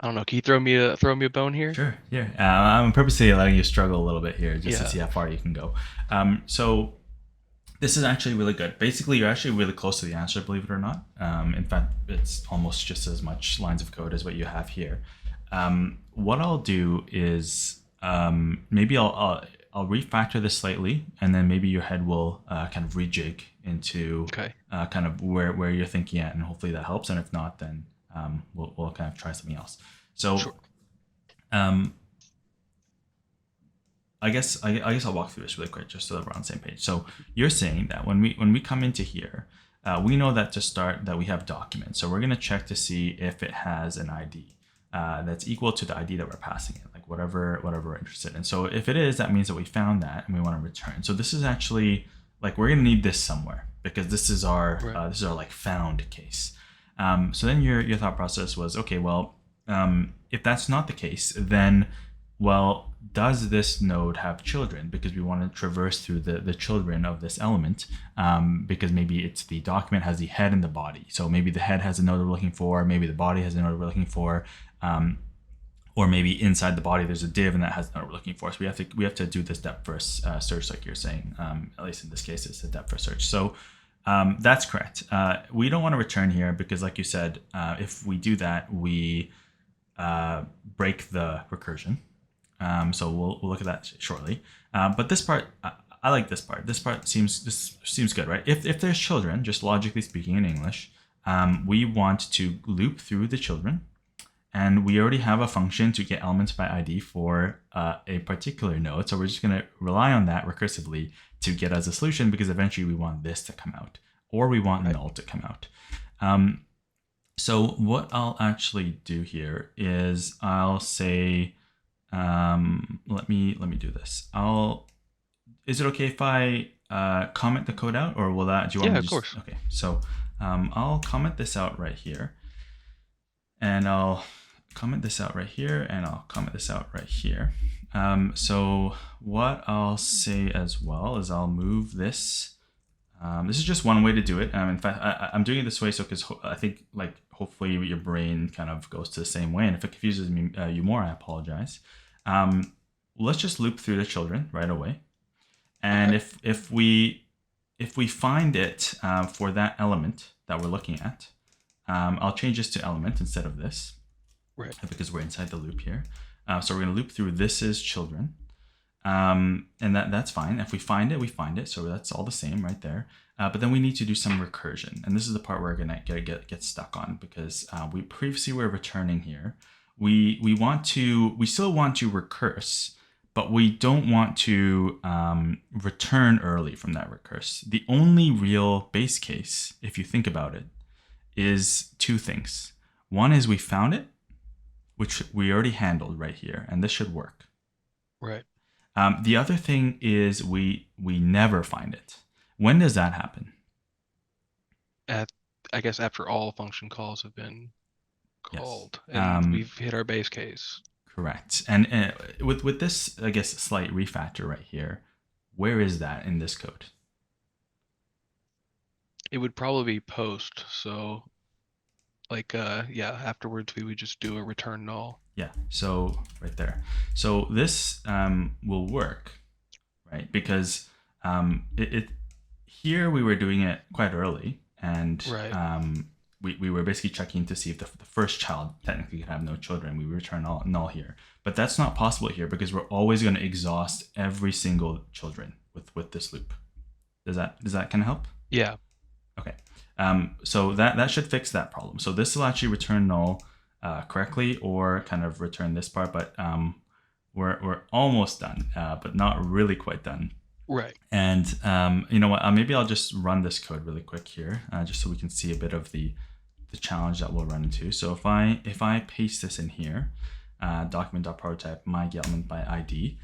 I don't know. Can you throw me a bone here? Sure. Yeah. I'm purposely letting you struggle a little bit here just to Yeah. see how far you can go. So this is actually really good. Basically, you're actually really close to the answer, believe it or not. In fact, it's almost just as much lines of code as what you have here. What I'll do is maybe I'll refactor this slightly, and then maybe your head will kind of rejig into Okay. kind of where you're thinking at, and hopefully that helps. And if not, then we'll kind of try something else. So Sure. um, I guess I'll walk through this really quick just so that we're on the same page. So you're saying that when we come into here, we know that to start that we have documents. So we're going to check to see if it has an ID that's equal to the ID that we're passing it, like whatever we're interested in. So if it is, that means that we found that and we want to return. So this is actually like we're going to need this somewhere because this is our Right. like found case. So then your thought process was okay. Well, if that's not the case, then well, does this node have children? Because we want to traverse through the children of this element, because maybe it's the document has the head and the body. So maybe the head has a node we're looking for, maybe the body has a node we're looking for, or maybe inside the body there's a div and that has a node we're looking for. So we have to do this depth first search, like you're saying. At least in this case, it's a depth first search. So that's correct. We don't want to return here because, like you said, if we do that, we break the recursion. So we'll look at that shortly. But this part, I like this part. This seems good, right? If there's children, just logically speaking in English, we want to loop through the children, and we already have a function to get elements by ID for a particular node. So we're just going to rely on that recursively to get us a solution because eventually we want this to come out, or we want null to come out. So what I'll actually do here is I'll say, let me do this. Is it okay if I comment the code out, or will that? Do you want Yeah, me of to just? course. Okay, so I'll comment this out right here, and I'll comment this out right here, and I'll comment this out right here. So what I'll say as well is I'll move this. This is just one way to do it. In fact, I'm doing it this way so because I think like hopefully your brain kind of goes to the same way. And if it confuses you more, I apologize. Let's just loop through the children right away. And Okay. if we find it for that element that we're looking at, I'll change this to element instead of this Right. because we're inside the loop here. So we're going to loop through this is children. And that's fine. If we find it, we find it. So that's all the same right there. But then we need to do some recursion. And this is the part we're going to get stuck on because we previously were returning here. We still want to recurse, but we don't want to return early from that recurse. The only real base case, if you think about it, is two things. One is we found it, which we already handled right here, and this should work. Right. The other thing is we never find it. When does that happen? At I guess after all function calls have been Yes. called and we've hit our base case. Correct. And with this, I guess, slight refactor right here, where is that in this code? It would probably be post, so like yeah, afterwards we would just do a return null. Yeah, so right there. So this will work, right? Because it here we were doing it quite early, and Right. we were basically checking to see if the first child technically could have no children. We return null here, but that's not possible here because we're always going to exhaust every single children with this loop. Does that kind of help? Yeah. Okay. So that should fix that problem. So this will actually return null correctly, or kind of return this part, but we're almost done, but not really quite done. Right. And you know what? Maybe I'll just run this code really quick here, just so we can see a bit of the challenge that we'll run into. So if I paste this in here, document.prototype my getElementById.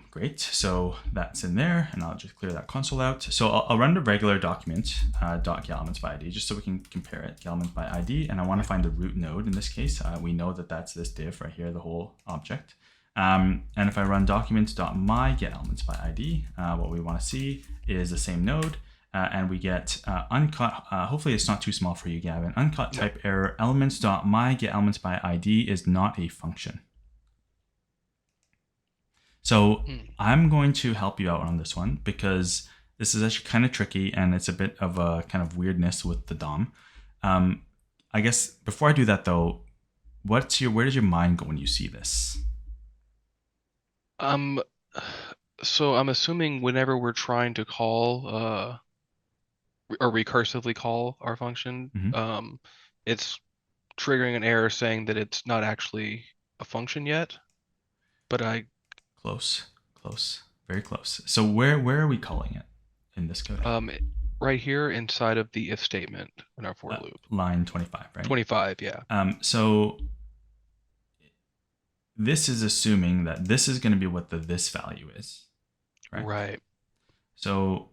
Great, so that's in there, and I'll just clear that console out. So I'll run the regular document .getElementsById just so we can compare it, getElementById, and I want to find the root node in this case. We know that that's this div right here, the whole object. And if I run document.myGetElementsById, what we want to see is the same node, and we get uncut. Hopefully it's not too small for you, Gavin. Uncut type error, elements.myGetElementsById is not a function. So I'm going to help you out on this one because this is actually kind of tricky and it's a bit of a kind of weirdness with the DOM. I guess before I do that though, where does your mind go when you see this? So I'm assuming whenever we're trying to call or recursively call our function, it's triggering an error saying that it's not actually a function yet. But Close, very close. So where are we calling it in this code? Right here inside of the if statement in our for loop. Line 25, right? 25, yeah. So this is assuming that this is going to be what this value is, right? Right. So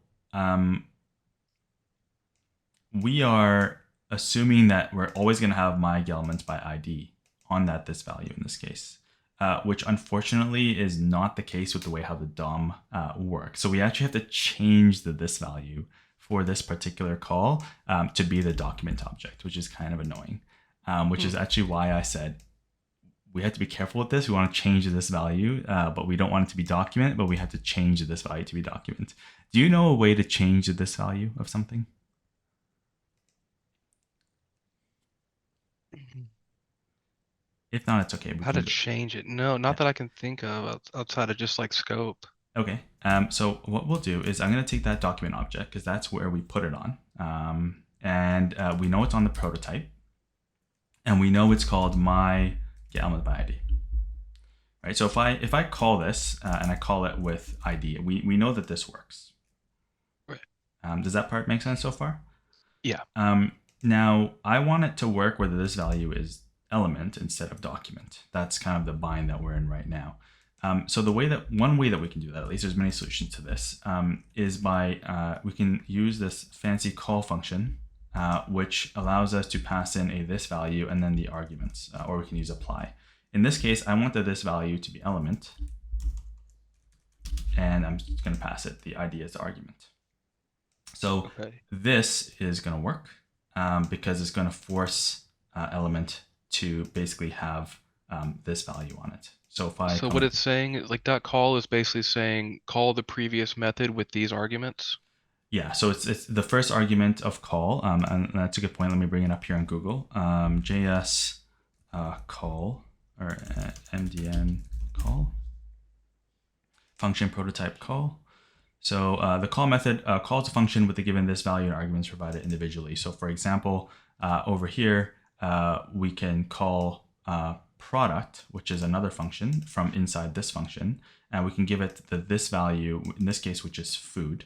we are assuming that we're always going to have my getElementsById on this value in this case. Which unfortunately is not the case with the way how the DOM works. So we actually have to change this value for this particular call to be the document object, which is kind of annoying, which is actually why I said we have to be careful with this. We want to change this value, but we don't want it to be document, but we have to change this value to be document. Do you know a way to change this value of something? If not, it's okay. How to change it? No, not that I can think of outside of just like scope. Okay. So what we'll do is I'm going to take that document object because that's where we put it on. And we know it's on the prototype. And we know it's called my getElementById. Right. So if I call this and I call it with ID, we know that this works. Right. Does that part make sense so far? Yeah. Now I want it to work whether this value is element instead of document. That's kind of the bind that we're in right now. So one way that we can do that, at least there's many solutions to this, is by we can use this fancy call function, which allows us to pass in this value and then the arguments, or we can use apply. In this case, I want this value to be element, and I'm just going to pass it the ID as the argument. So this is going to work. because it's going to force element to basically have this value on it. So if I So what comment, it's saying, like .call is basically saying call the previous method with these arguments. yeah, so it's the first argument of call, and that's a good point. Let me bring it up here on Google. JS call or MDN call function prototype call. So the call method calls a function with the given this value and arguments provided individually. So for example, over here, we can call product, which is another function from inside this function, and we can give it this value, in this case, which is food,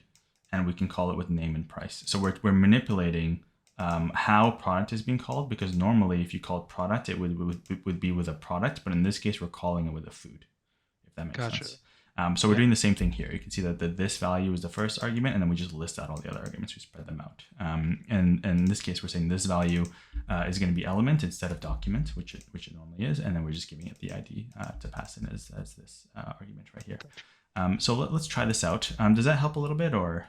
and we can call it with name and price. So we're manipulating how product is being called, because normally if you call it product, it would be with a product, but in this case, we're calling it with a food, if that makes Gotcha. sense. So we're Yeah. doing the same thing here. You can see that this value is the first argument, and then we just list out all the other arguments. We spread them out. And in this case, we're saying this value is going to be element instead of document, which it normally is, and then we're just giving it the ID to pass in as this argument right here. So let's try this out. Does that help a little bit, or?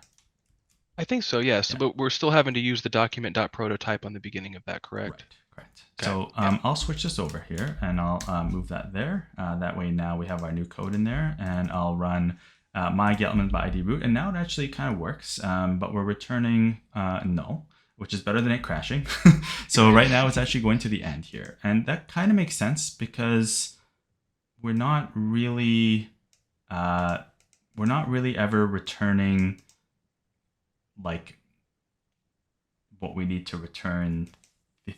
I think so, yes. Yeah. But we're still having to use the document.prototype on the beginning of that, correct? Correct. Okay. So Yeah. I'll switch this over here, and I'll move that there. That way now we have our new code in there, and I'll run my getElementById root, and now it actually kind of works, but we're returning null, which is better than it crashing. So right now it's actually going to the end here, and that kind of makes sense because we're not really ever returning like what we need to return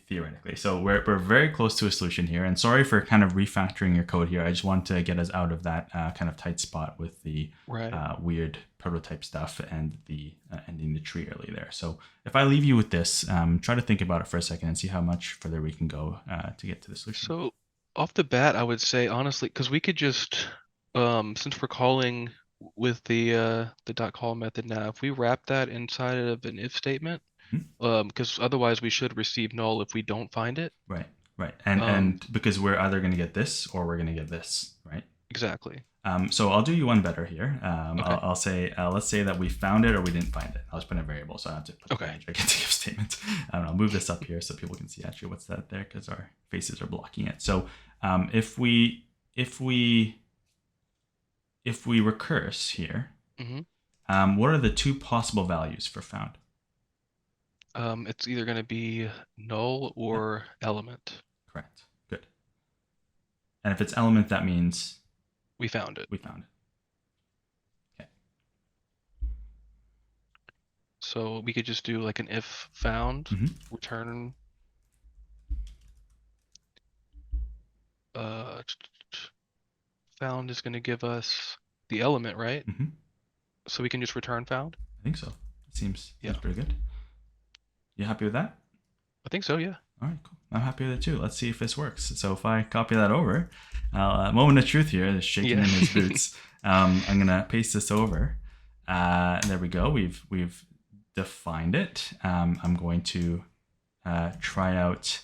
theoretically. So we're very close to a solution here, and sorry for kind of refactoring your code here. I just want to get us out of that kind of tight spot with the Right. weird prototype stuff and the ending the tree early there. So if I leave you with this, try to think about it for a second and see how much further we can go to get to the solution. So off the bat, I would say honestly, because we could just, since we're calling with the .call method now, if we wrap that inside of an if statement, because otherwise we should receive null if we don't find it. Right, right, and because we're either going to get this or we're going to get this, right? Exactly. So I'll do you one better here. Okay. I'll say, let's say that we found it or we didn't find it. I'll just put in a variable, so I have to put Okay. the gigantic if statement. I'll move this up here so people can see actually what's that there, because our faces are blocking it. So if we recurse here, what are the two possible values for found? It's either going to be null or element. Correct. Good. And if it's element, that means We found it. we found it. Okay. So we could just do like an if found, return found is going to give us the element, right? So we can just return found? I think so. It seems pretty good. You happy with that? I think so, yeah. All right, cool. I'm happy with it too. Let's see if this works. So if I copy that over, moment of truth here, is shaking in his boots. I'm gonna paste this over. There we go. We've defined it. I'm going to try out.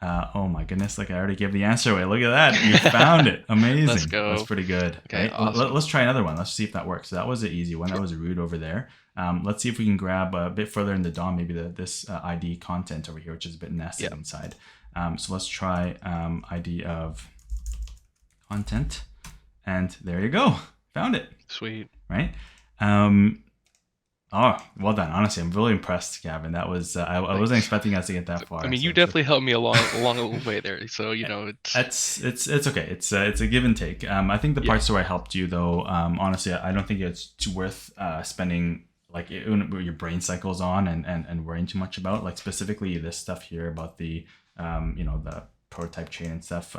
Oh my goodness! Like I already gave the answer away. Look at that! You found it. Amazing. Let's go. That's pretty good. Okay, right? awesome. Let's try another one. Let's see if that works. So that was an easy one. That was a root over there. Let's see if we can grab a bit further in the DOM, maybe this ID content over here, which is a bit nested inside. So let's try ID of content, and there you go. Found it. Sweet. Right. Oh, well done. Honestly, I'm really impressed, Gavin. That was I wasn't expecting us to get that far. I mean, so you definitely helped me along the way there. So you know, it's okay. It's a give and take. I think the parts where I helped you, though, honestly, I don't think it's too worth spending like your brain cycles on and worrying too much about. Like specifically this stuff here about the the prototype chain and stuff.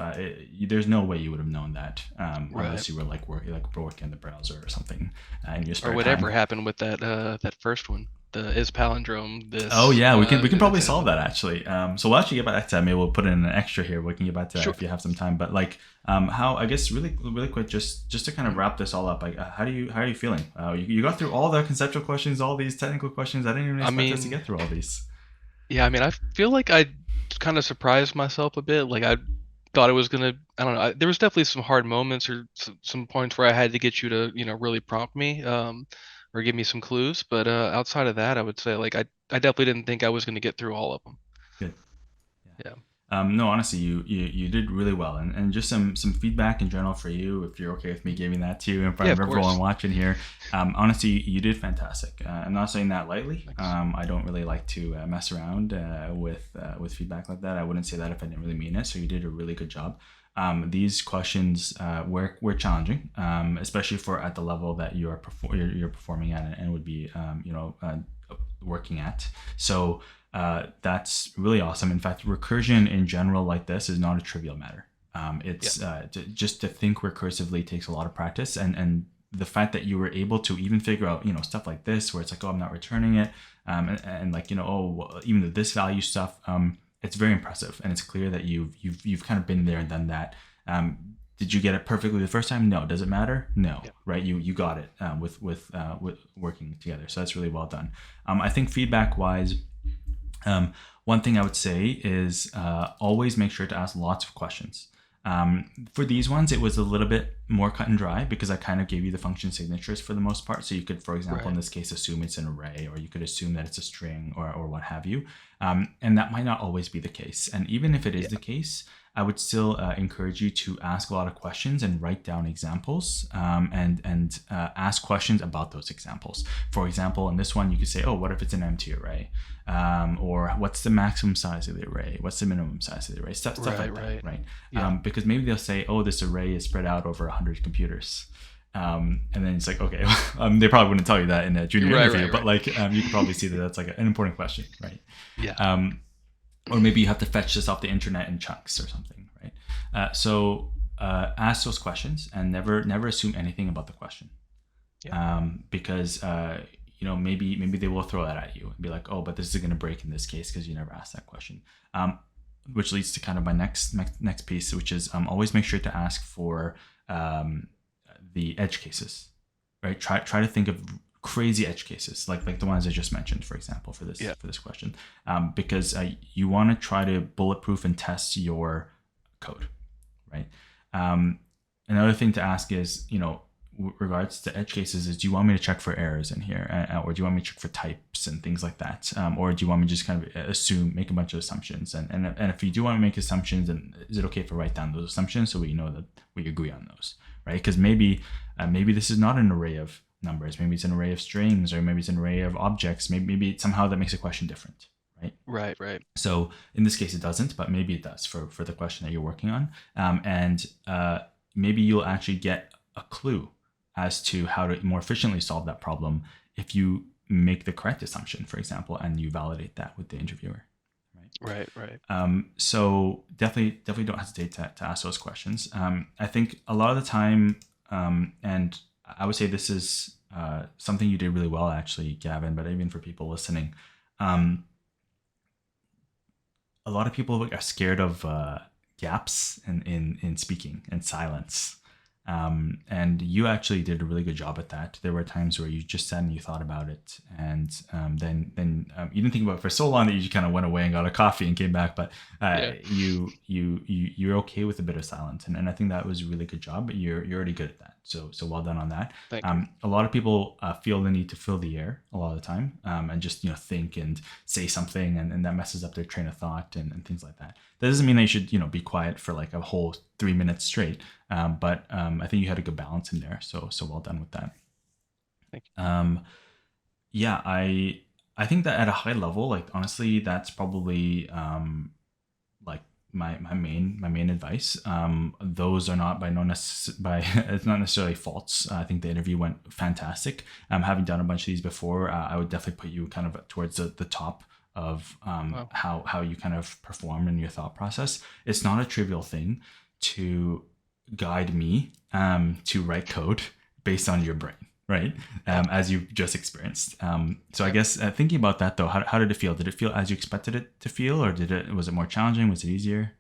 There's no way you would have known that unless you were working in the browser or something in your spare or whatever time. happened with that first one, the is palindrome. This. Oh yeah, we can probably solve that actually. So we'll actually get back to that. Maybe we'll put in an extra here. We can get back to that if you have some time. But how I guess really quick, just to kind of wrap this all up. Like, how are you feeling? You got through all the conceptual questions, all these technical questions. I didn't even expect us to get through all these. Yeah, I mean, I feel like I kind of surprised myself a bit. Like I thought it was gonna. I don't know. There was definitely some hard moments or some points where I had to get you to really prompt me. or give me some clues. But outside of that, I would say like I definitely didn't think I was going to get through all of them. Good. Yeah. No, honestly, you did really well, and just some feedback in general for you, if you're okay with me giving that to you in front Yeah, of of everyone course. watching here. Honestly, you did fantastic. I'm not saying that lightly. Thanks. I don't really like to mess around with feedback like that. I wouldn't say that if I didn't really mean it. So you did a really good job. These questions were challenging, especially for at the level that you're performing at and would be working at. So that's really awesome. In fact, recursion in general, like this, is not a trivial matter. Yeah. It's just to think recursively takes a lot of practice, and the fact that you were able to even figure out stuff like this, where it's like, oh, I'm not returning it, and like oh, well, even this value stuff, it's very impressive, and it's clear that you've kind of been there and done that. Did you get it perfectly the first time? No. Does it matter? No. Yeah. Right? You got it with working together. So that's really well done. I think feedback wise, one thing I would say is always make sure to ask lots of questions. For these ones, it was a little bit more cut and dry because I kind of gave you the function signatures for the most part. So you could, for example, in Right. this case, assume it's an array, or you could assume that it's a string, or what have you. And that might not always be the case. And even if it is Yeah. the case, I would still encourage you to ask a lot of questions and write down examples, and ask questions about those examples. For example, in this one, you could say, "Oh, what if it's an empty array?" Or what's the maximum size of the array? What's the minimum size of the array? Stuff Right. like that, Right. right? Yeah. Because maybe they'll say, "Oh, this array is spread out over 100 computers." And then it's like, okay, they probably wouldn't tell you that in a junior Right. interview, Right. but Right. like you can probably see that that's like an important question, right? Yeah. Um, or maybe you have to fetch this off the internet in chunks or something, right? Ask those questions and never assume anything about the question, Yeah. because maybe they will throw that at you and be like, oh, but this is going to break in this case because you never asked that question. Which leads to kind of my next piece, which is always make sure to ask for the edge cases, right? Try to think of crazy edge cases like the ones I just mentioned, for example, for this Yeah. for this question, because you want to try to bulletproof and test your code, right? Um, Another thing to ask is, regards to edge cases, is do you want me to check for errors in here, or do you want me to check for types and things like that, or do you want me to just kind of make a bunch of assumptions, and if you do want to make assumptions, then is it okay if I write down those assumptions so we know that we agree on those, right? Because maybe this is not an array of numbers, maybe it's an array of strings, or maybe it's an array of objects, maybe somehow that makes a question different, right? Right. Right. So in this case, it doesn't, but maybe it does for the question that you're working on. And maybe you'll actually get a clue as to how to more efficiently solve that problem if you make the correct assumption, for example, and you validate that with the interviewer. Right. Right. Right. So definitely don't hesitate to ask those questions. I think a lot of the time, and I would say this is something you did really well, actually, Gavin, but even for people listening, um, a lot of people are scared of gaps in speaking and silence. And you actually did a really good job at that. There were times where you just sat and you thought about it, and then you didn't think about it for so long that you just kind of went away and got a coffee and came back. But Yeah. you're okay with a bit of silence, and I think that was a really good job. You're already good at that. So well done on that. Thank you. A lot of people feel the need to fill the air a lot of the time, and just think and say something, and that messes up their train of thought and things like that. That doesn't mean they should be quiet for like a whole 3 minutes straight. But I think you had a good balance in there. So well done with that. Thank Yeah, I think that at a high level, like honestly, that's probably like my main advice. Those are not by it's not necessarily faults. I think the interview went fantastic. Having done a bunch of these before, I would definitely put you kind of towards the top of you. Wow. how you kind of perform in your thought process. It's not a trivial thing to guide me to write code based on your brain, right? Yeah. As you just experienced. So I guess thinking about that though, how did it feel? Did it feel as you expected it to feel, or was it more challenging? Was it easier?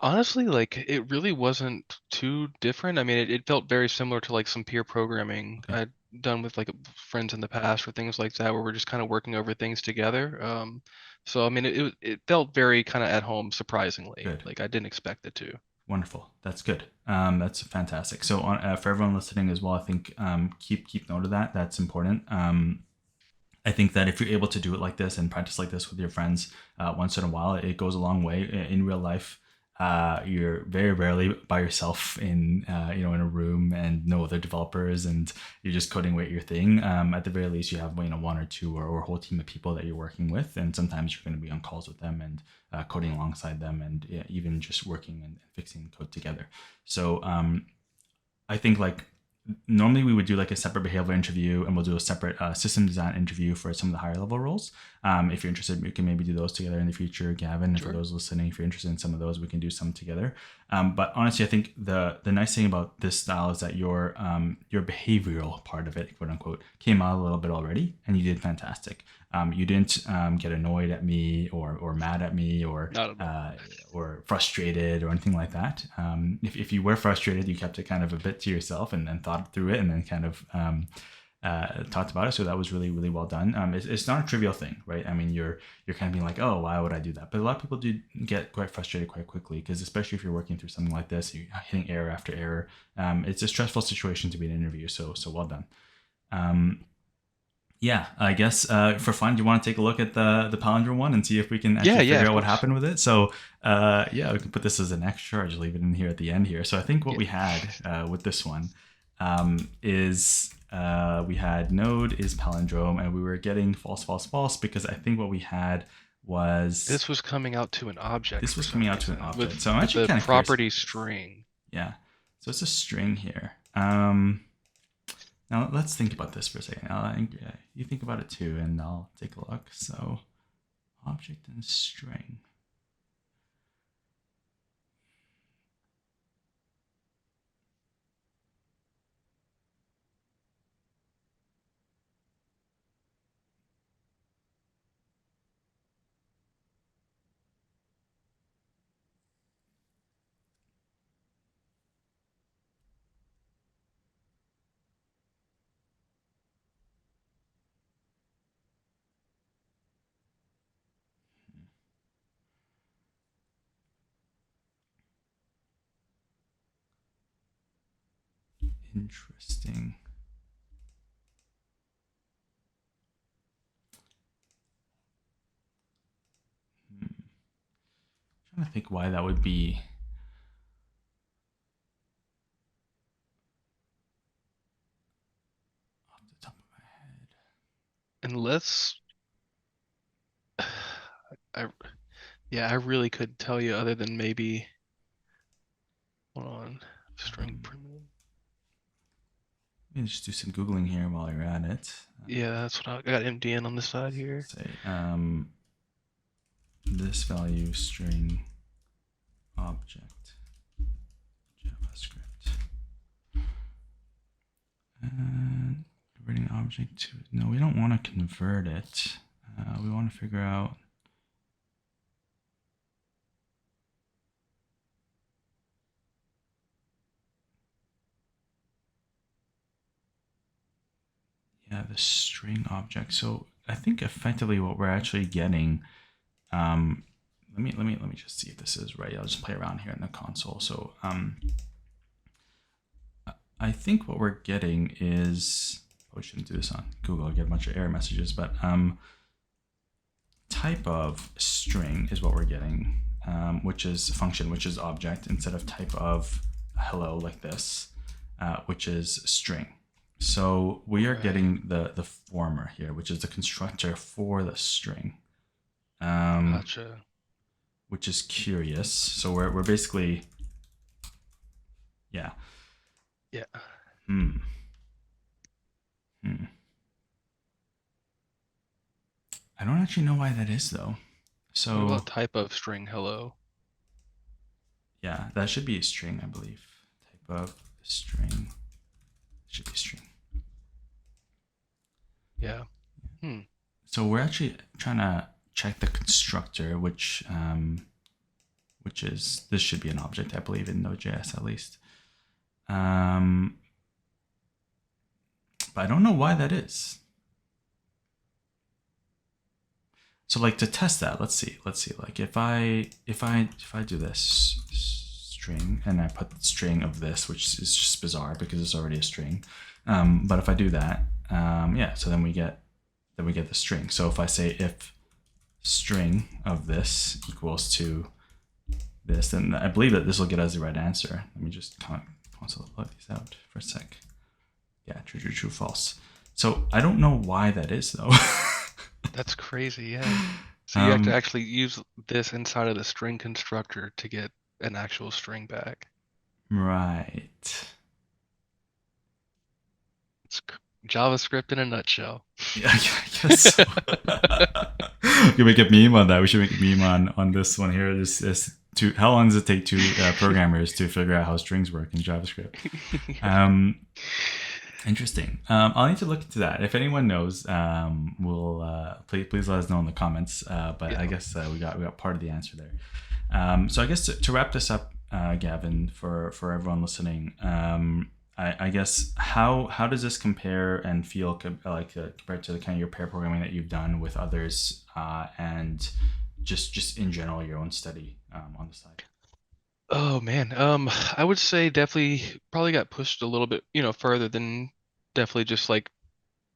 Honestly, like it really wasn't too different. I mean, it felt very similar to like some peer programming Okay, I'd done with like friends in the past or things like that, where we're just kind of working over things together. So I mean, it felt very kind of at home, surprisingly. good. Like I didn't expect it to. Wonderful. That's good. That's fantastic. So for everyone listening as well, I think keep note of that. That's important. I think that if you're able to do it like this and practice like this with your friends once in a while, it goes a long way. In real life, you're very rarely by yourself in in a room and no other developers, and you're just coding away at your thing. At the very least, you have one or two or a whole team of people that you're working with, and sometimes you're going to be on calls with them and coding alongside them, and even just working and fixing code together. So I think like normally we would do like a separate behavioral interview, and we'll do a separate system design interview for some of the higher level roles. If you're interested, we can maybe do those together in the future, Gavin. And for Sure. those listening, if you're interested in some of those, we can do some together. But honestly, I think the nice thing about this style is that your behavioral part of it, quote unquote, came out a little bit already, and you did fantastic. You didn't get annoyed at me or mad at me Not at all. or frustrated or anything like that. If you were frustrated, you kept it kind of a bit to yourself and then thought through it and then kind of talked about it. So that was really, really well done. It's not a trivial thing, right? I mean, you're kind of being like, oh, why would I do that? But a lot of people do get quite frustrated quite quickly, because especially if you're working through something like this, you're hitting error after error. It's a stressful situation to be an interview. So well done. Um, yeah, I guess for fun, do you want to take a look at the Palindrome one and see if we can Yeah, actually yeah, figure of out what course. happened with it? So yeah, we can put this as an extra or just leave it in here at the end here. So I think what Yeah. we had with this one is we had node is Palindrome, and we were getting false, false, false, because I think what we had was This was coming out to an object this for was some coming out to an reason object. So I'm with actually the kind of curious property about this. string. Yeah, so it's a string here. Now let's think about this for a second. You think about it too, and I'll take a look. So object and string. Interesting. Hmm. Trying to think why that would be off the top of my head. Unless I yeah, I really couldn't tell you other than maybe hold on. String Um, primitive. Let me just do some googling here while you're at it. Yeah, that's what I got MDN on the side here. Say this value string object JavaScript. And converting object to no, we don't want to convert it. We want to figure out. Yeah, the string object. So I think effectively what we're actually getting. Let me just see if this is right. I'll just play around here in the console. So I think what we're getting is. Oh, we shouldn't do this on Google. I get a bunch of error messages, but type of string is what we're getting, which is function, which is object, instead of type of hello like this, which is string. So we are Right. getting the former here, which is the constructor for the string, Gotcha. which is curious. So we're basically, yeah. Yeah. Hmm. Hmm. I don't actually know why that is though. What So about type of string hello? yeah, that should be a string, I believe. Type of string should be a string. Yeah. Hmm. So we're actually trying to check the constructor, which is this should be an object, I believe, in Node.js at least. But I don't know why that is. So like to test that, let's see. Like if I do this string, and I put the string of this, which is just bizarre because it's already a string. But if I do that, yeah, so then we get the string. So if I say if string of this equals to this, then I believe that this will get us the right answer. Let me just console log these out for a sec. Yeah, true, true, true, false. So I don't know why that is though. That's crazy, yeah. So you have to um, actually use this inside of the string constructor to get an actual string back. right. It's JavaScript in a nutshell. Yeah, I guess so. We can make a meme on that. We should make a meme on this one here. This how long does it take two programmers to figure out how strings work in JavaScript? Interesting. I'll need to look into that. If anyone knows, we'll please let us know in the comments. But I Yeah. guess we got part of the answer there. So I guess to wrap this up, Gavin, for everyone listening, I guess how does this compare and feel compared to the kind of your pair programming that you've done with others, and just in general your own study on the side? Oh man. I would say definitely probably got pushed a little bit, further than definitely just like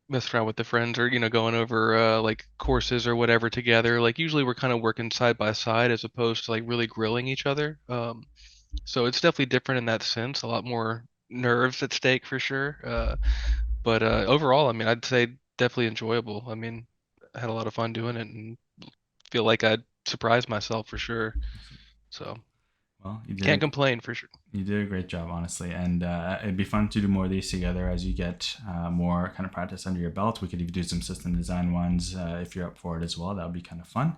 messing around with the friends or, going over like courses or whatever together. Like usually we're kind of working side by side as opposed to like really grilling each other. So it's definitely different in that sense, a lot more nerves at stake for sure. But overall, I mean, I'd say definitely enjoyable. I mean, I had a lot of fun doing it and feel like I'd surprised myself for sure. So Well, can't complain for sure. you did a great job, honestly, and it'd be fun to do more of these together as you get more kind of practice under your belt. We could even do some system design ones if you're up for it as well. That would be kind of fun.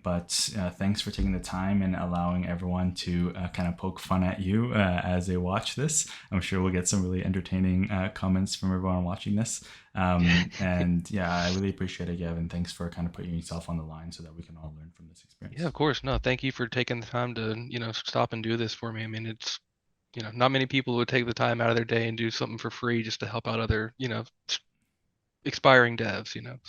But thanks for taking the time and allowing everyone to kind of poke fun at you as they watch this. I'm sure we'll get some really entertaining comments from everyone watching this. And yeah, I really appreciate it, Gavin. Thanks for kind of putting yourself on the line so that we can all learn from this Yeah, experience. of course. No, thank you for taking the time to, stop and do this for me. I mean, it's, not many people would take the time out of their day and do something for free just to help out other, expiring devs, So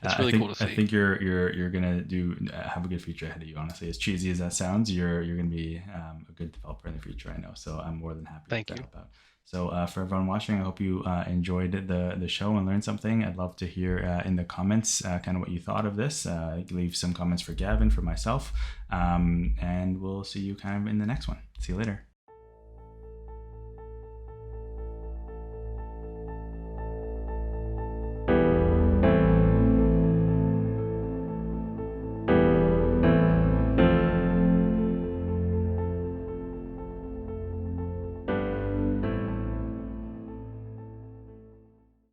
it's really cool to I see. think you're gonna do have a good future ahead of you. Honestly, as cheesy as that sounds, you're gonna be a good developer in the future. I know, so I'm more than happy Thank to you. help out. So for everyone watching, I hope you enjoyed the show and learned something. I'd love to hear in the comments kind of what you thought of this. Leave some comments for Gavin, for myself, and we'll see you kind of in the next one. See you later.